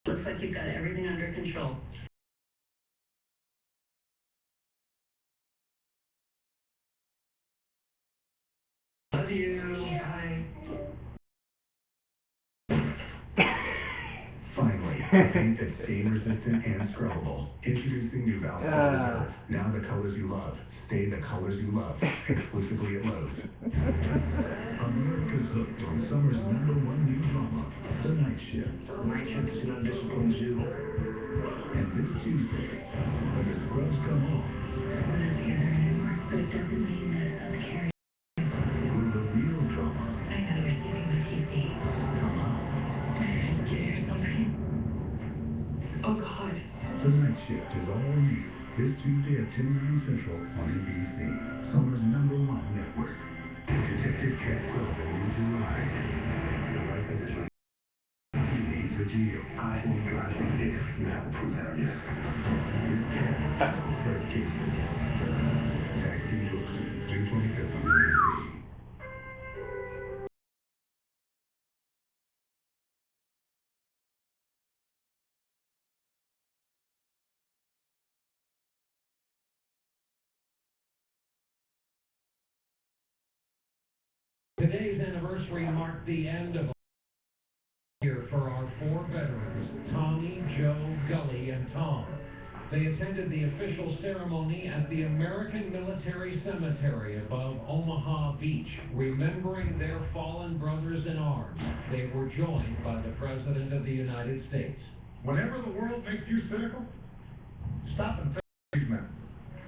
Looks like you've got everything under control. Love you. Bye. Finally, paint that's stain-resistant and scrubbable. Introducing new Valve Color Reserve. Now the colors you love. Stay the colors you love. Exclusively at Lowe's. America's hooked on summer's #1 new drama, The Night Shift. Night shift is an undisciplined zoo. And this Tuesday, when the scrubs come home, We're not together anymore, but it doesn't mean that it's not scary. will the real drama I know you're sleeping with TC. come out? Did you hear something? Oh, God. The Night Shift is all new this Tuesday at 10/9 Central on NBC, summer's #1 network. Detective Cat Sullivan needs your ride. The right position. He needs a deal. I will drive you if you haven't proved that yet. This cat, first cases. Tag team books, June 25th on NBC. Today Today's anniversary marked the end of a year for our four veterans, Tommy, Joe, Gully, and Tom. They attended the official ceremony at the American Military Cemetery above Omaha Beach, remembering their fallen brothers in arms. They were joined by the President of the United States. Whenever the world makes you cynical, stop and think of these men.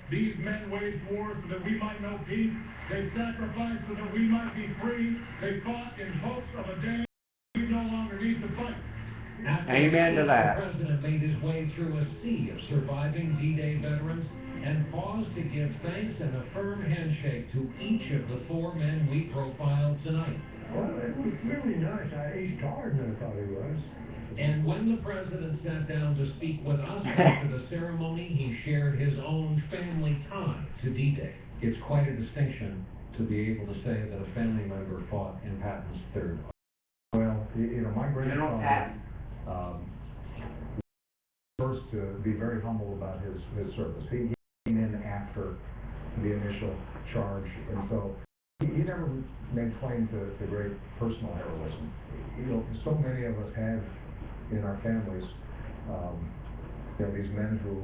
These men waged war so that we might know peace. They sacrificed so that we might be free. They fought in hopes of a day we no longer need to fight. Amen to that. The President made his way through a sea of surviving D-Day veterans and paused to give thanks and a firm handshake to each of the four men we profiled tonight. Well, it was really nice. He's taller than I thought he was. And when the President sat down to speak with us after the ceremony, he shared his own family tie to D-Day. It's quite a distinction to be able to say that a family member fought in Patton's third. Well, my grandfather, first to be very humble about his service. He came in after the initial charge, and so he never made claim to great personal heroism. So many of us have in our families, these men who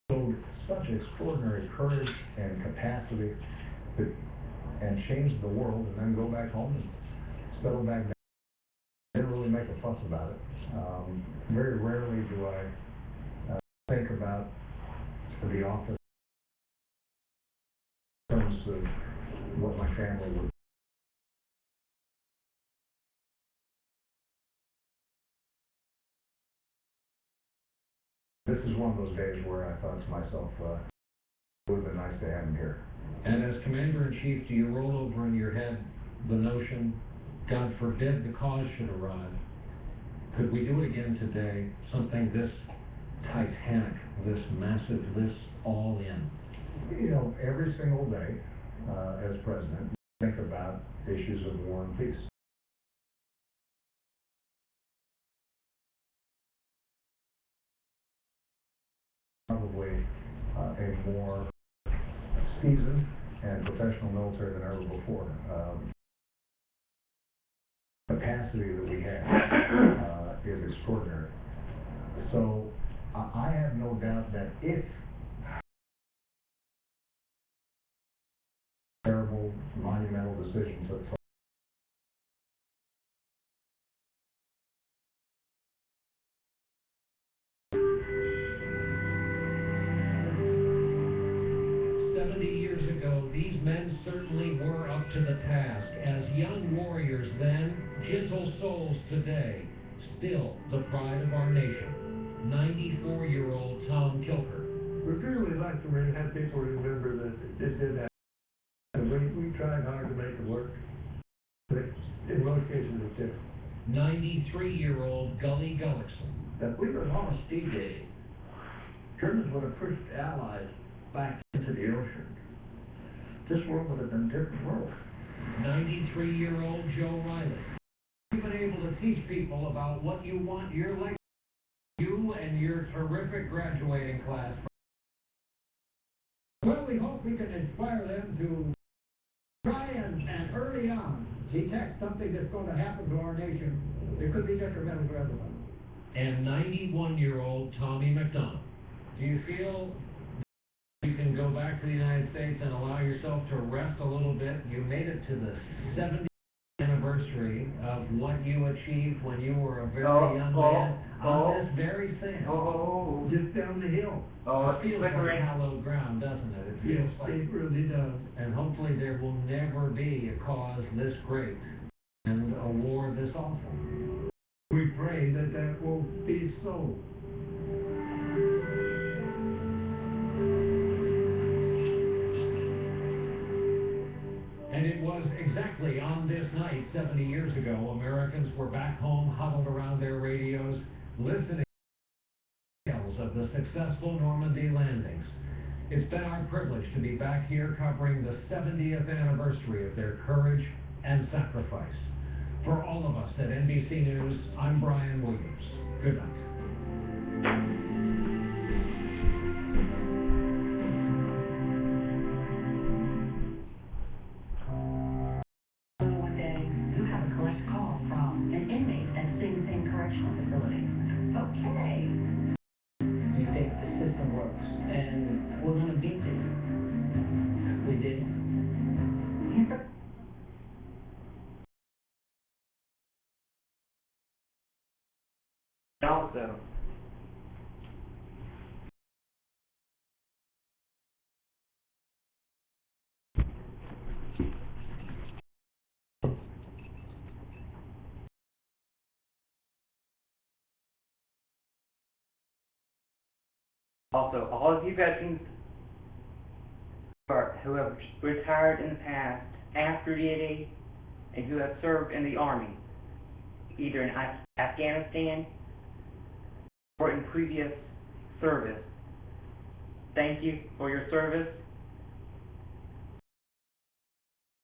showed such extraordinary courage and capacity and changed the world, and then go back home and settle back down. Didn't really make a fuss about it. Very rarely do I think about the office in terms of what my family would. This is one of those days where I thought to myself, it would have been nice to have him here. And as Commander-in-Chief, do you roll over in your head the notion, God forbid the cause should arrive, could we do it again today, something this titanic, this massive, this all in? Every single day, as president, think about issues of war and peace. Probably a more seasoned and professional military than ever before. Capacity that we have is extraordinary. So I have no doubt that if terrible, monumental decision took place, 70 years ago, these men certainly were up to the task. As young warriors then, gentle souls today, still the pride of our nation. 94-year-old Tom Kilker. We'd really like to have people remember that it did happen. We tried hard to make it work, but in most cases it didn't. 93-year-old Gully Gullickson. If we were lost D-Day, Germans would have pushed Allies back into the ocean. This world would have been a different world. 93-year-old Joe Riley. You've been able to teach people about what you want your legacy, you and your terrific graduating class. Well, we hope we can inspire them to try and early on detect something that's going to happen to our nation. It could be detrimental to everyone. And 91-year-old Tommy McDonald. Do you feel you can go back to the United States and allow yourself to rest a little bit? You made it to the 70th anniversary of what you achieved when you were a very young man on this very sand. Just down the hill. It feels like hallowed ground, doesn't it? It feels like, it really does. and hopefully there will never be a cause this great and a war this awful. We pray that that will be so. And it was exactly on this night, 70 years ago, Americans were back home, huddled around their radios, listening to tales of the successful Normandy landings. It's been our privilege to be back here covering the 70th anniversary of their courage and sacrifice. For all of us at NBC News, I'm Brian Williams. Good night. also, all of you veterans who have retired in the past after D-Day and who have served in the Army, either in Afghanistan or in previous service, thank you for your service.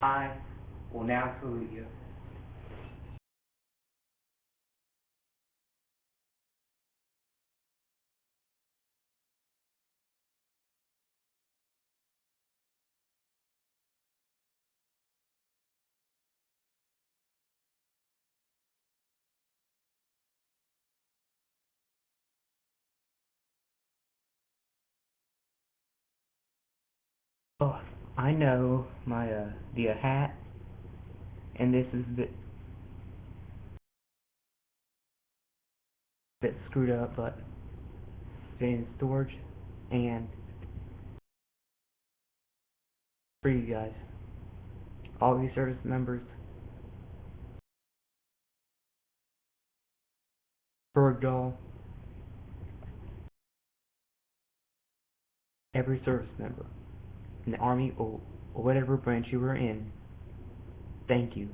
I will now salute you. Oh, I know my the hat, and this is a bit screwed up, but it's in storage, and for you guys, all these service members, Bergdahl, every service member in the Army or whatever branch you were in, thank you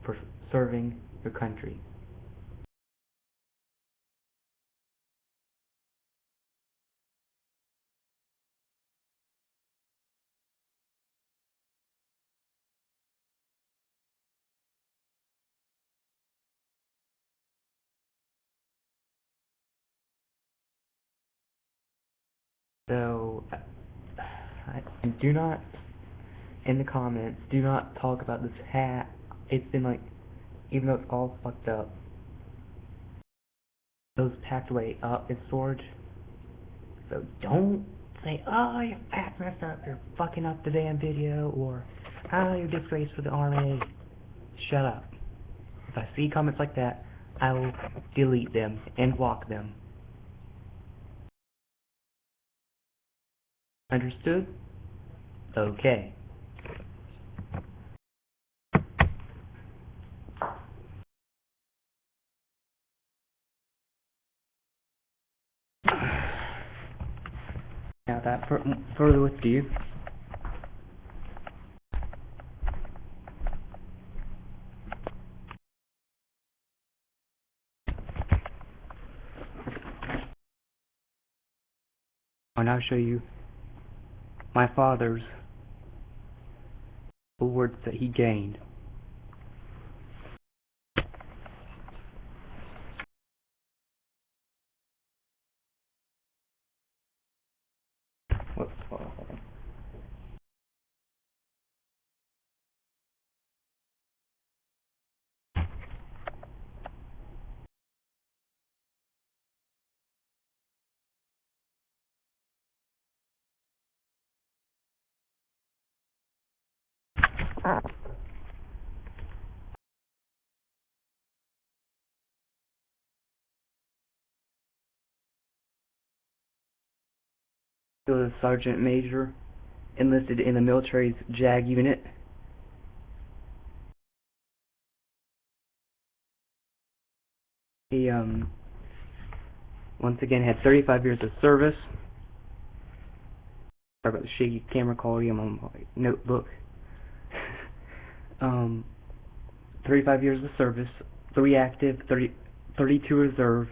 for serving your country. So, do not, in the comments, do not talk about this hat. It's been like, even though it's all fucked up, those packed away up in storage. So don't say, oh, your hat's messed up, you're fucking up the damn video, or, oh, you're disgrace for the Army. Shut up. If I see comments like that, I will delete them and block them. Understood? Okay. Now that further ado, I'll now show you my father's awards that he gained. Whoops, hold on a second. He was a sergeant major, enlisted in the military's JAG unit. He, once again had 35 years of service. Sorry about the shaky camera quality, I'm on my notebook. 35 years of service, 3 active, 32 reserve,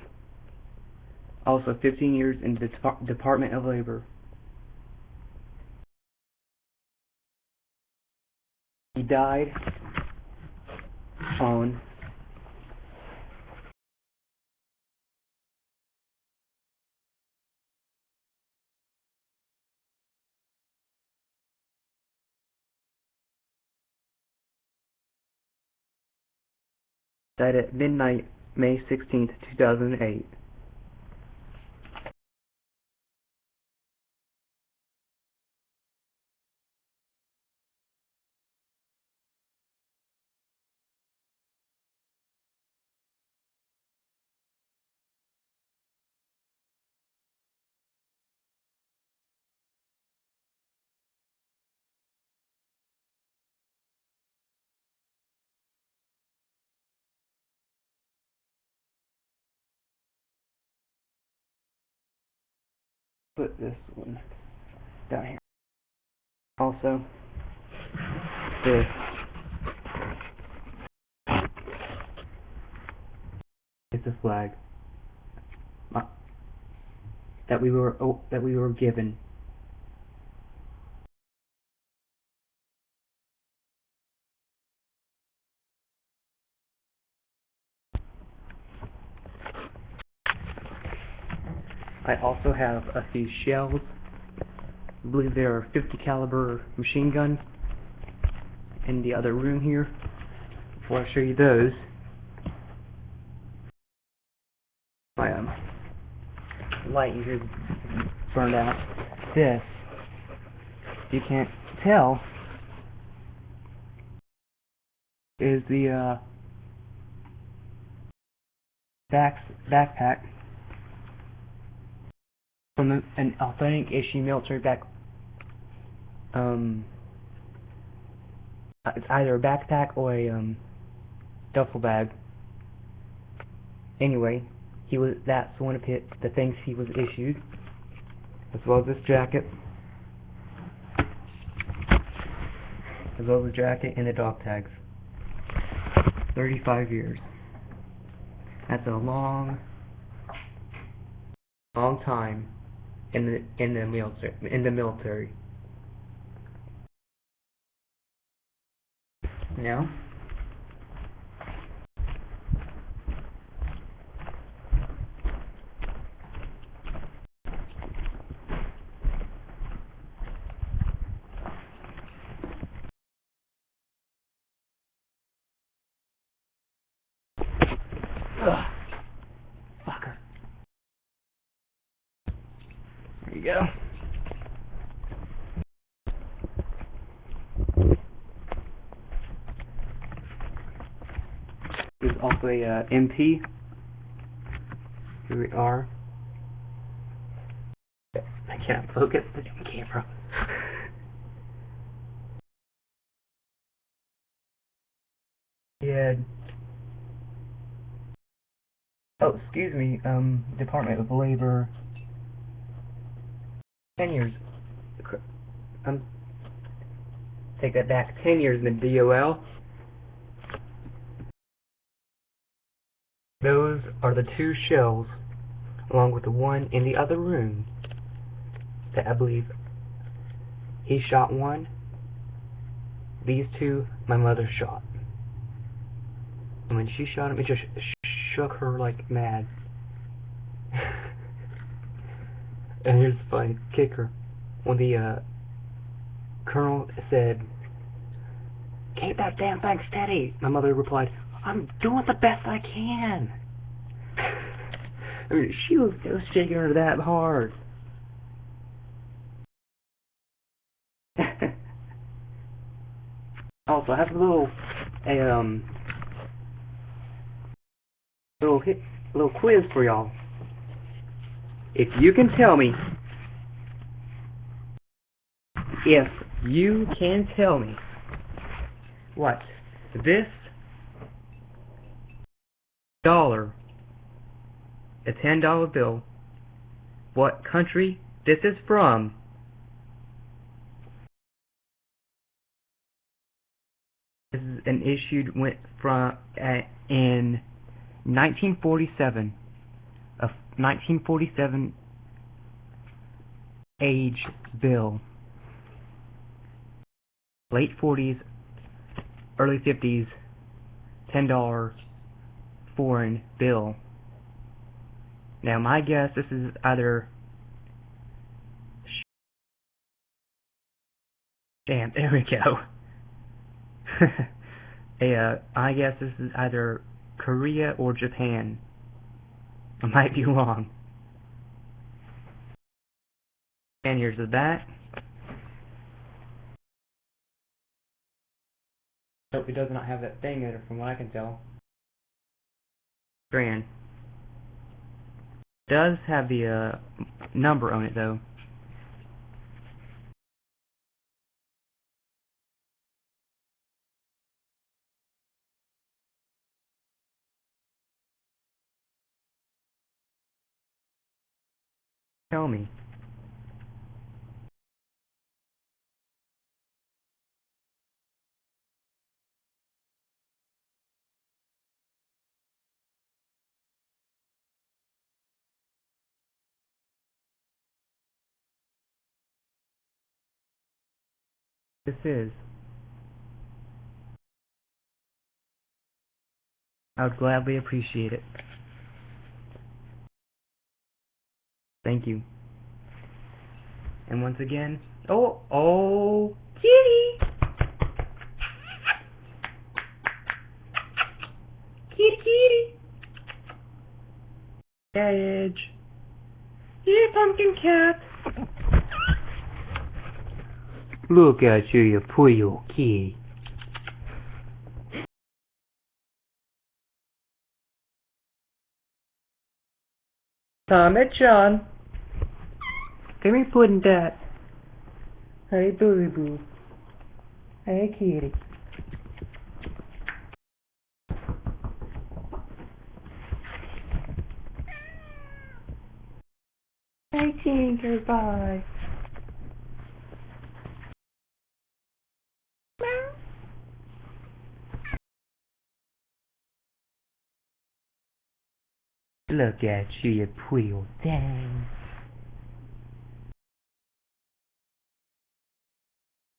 also 15 years in the Department of Labor. He died on died at midnight, May 16th, 2008. put this one down here. Also, this is the flag that we were given. I also have a few shells. I believe they are 50 caliber machine gun in the other room here. Before I show you those, my light here is burned out. This, if you can't tell, is the backpack from an authentic issue military back. It's either a backpack or a duffel bag. Anyway, that's one of the things he was issued, as well as this jacket, and the dog tags. 35 years. That's a long time in the military. Now, fucker. There you go. There's also a MP. Here we are. I can't focus the damn camera. Yeah. Oh, excuse me. Department of Labor. 10 years. Take that back. 10 years in the DOL. Those are the two shells, along with the one in the other room, that I believe he shot one. These two, my mother shot. And when she shot him, it just shook her like mad. And here's the funny kicker. When the colonel said, "Keep that damn thing steady," my mother replied, "I'm doing the best I can." I mean, it was shaking her that hard. Also, I have a little quiz for y'all. If you can tell me what this dollar, a $10 bill, what country this is from, this is an issued went from in 1947, a 1947 age bill, late 40s, early 50s, $10 foreign bill. Now my guess, this is either, damn, there we go. I guess this is either Korea or Japan. I might be wrong. 10 years of that. Hope it does not have that thing in it, from what I can tell. Grand. Does have the number on it though. Tell me. this is. I would gladly appreciate it. Thank you. And once again, oh, kitty! Kitty! Edge. Here, pumpkin cat. Look at you poor kitty. Tom and John. Come here, pudding that. Hey, boo boo. Hey, kitty. Hey, Tinker, bye. Look at you, you poor thing.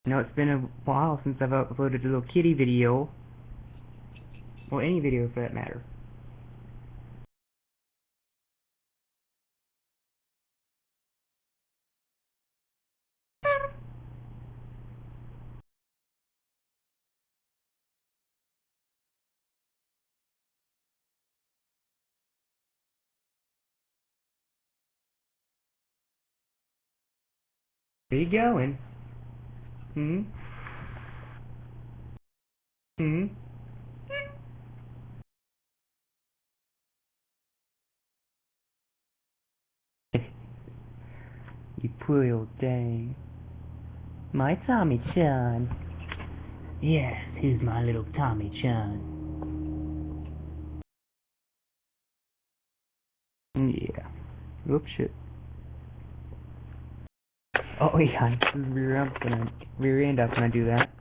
You know, it's been a while since I've uploaded a little kitty video. Or any video for that matter. Where you going? You poor old thing. My Tommy-chan. Yes, who's my little Tommy-chan? Yeah. Oops, shit. Oh yeah, I just rear end up when I do that.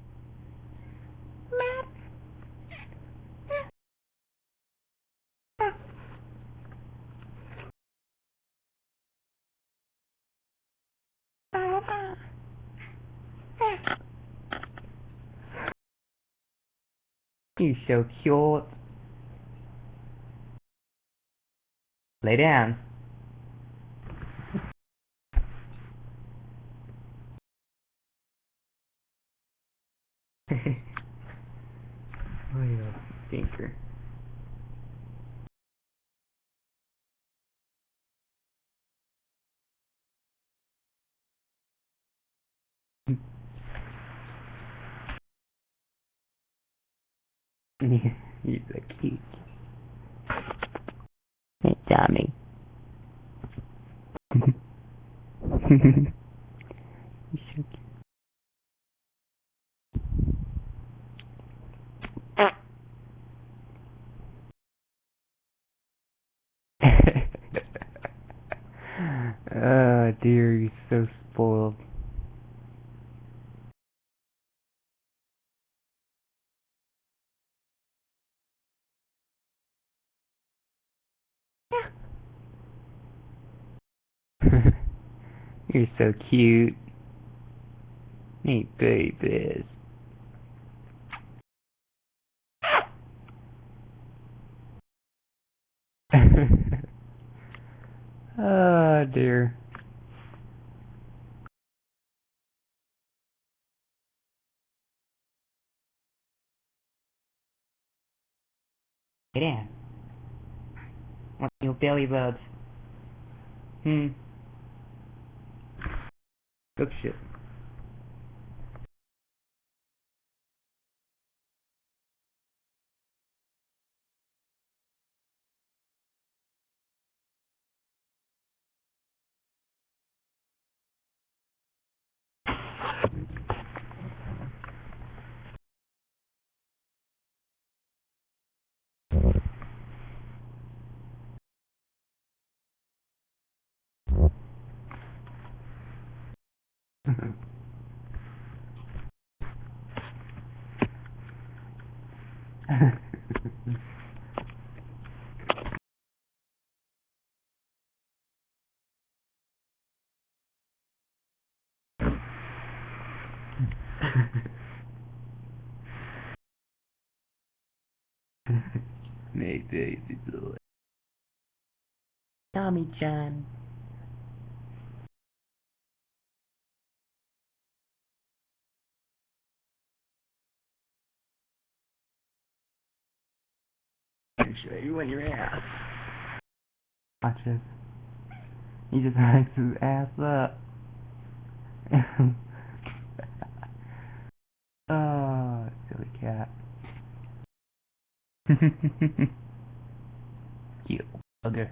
You're so cute. Lay down. Oh yeah, stinker. You're so cute. Hey, Tommy. You're so cute. Oh dear, you're so spoiled. You're so cute. Hey, babies. Oh dear. Get in. Want your belly rubs? Oh shit. Tommy-chan. I'll show you when your ass. Watch this. He just hikes his ass up. Oh, silly cat. You bugger.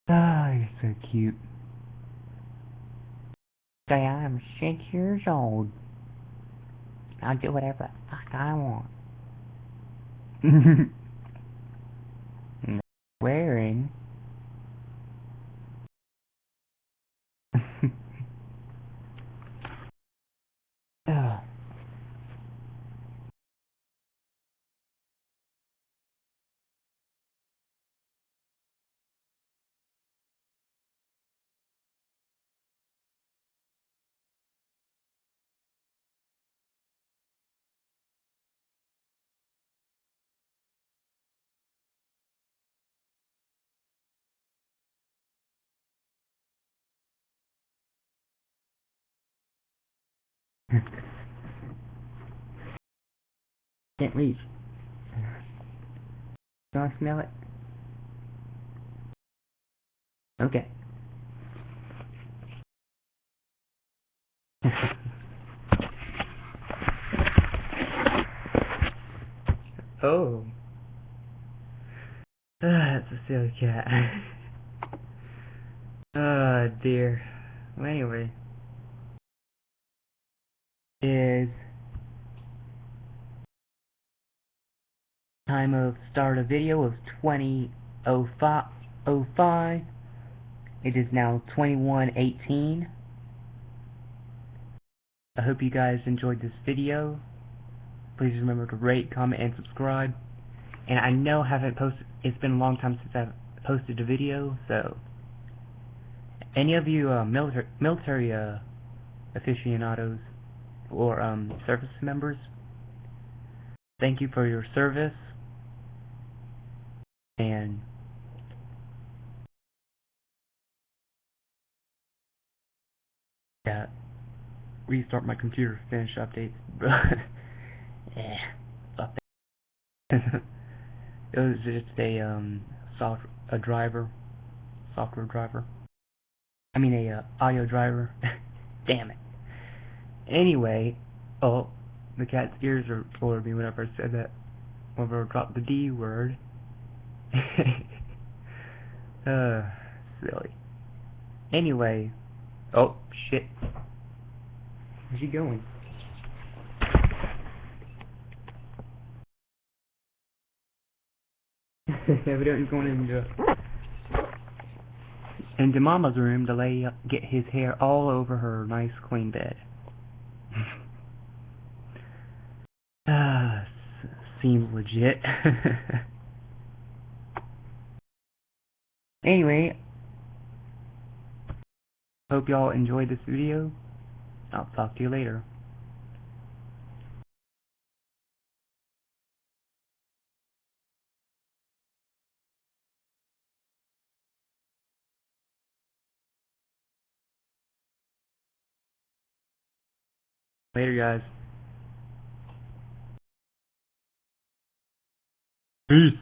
Ah, you're so cute. Say I'm 6 years old. I'll do whatever the fuck I want. Not wearing. Ugh. Can't reach. Do I smell it? Okay. Oh. Ah, that's a silly cat. Oh dear. Well, anyway. Is time of start of video of 20:05. It is now 21:18. I hope you guys enjoyed this video. Please remember to rate, comment, and subscribe. And I know I haven't posted. It's been a long time since I've posted a video, so any of you military aficionados or service members, thank you for your service. And yeah, restart my computer, finish updates. Yeah, fuck that. It was just a software driver. I mean a audio driver. Damn it. Anyway, oh, the cat's ears are bored me whenever I said that. Whenever I dropped the D word. Silly. Anyway, oh shit. Where's he going? Evidently he's going into Mama's room to get his hair all over her nice clean bed. Seems legit. Anyway, hope y'all enjoyed this video. I'll talk to you later. Later, guys. Peace.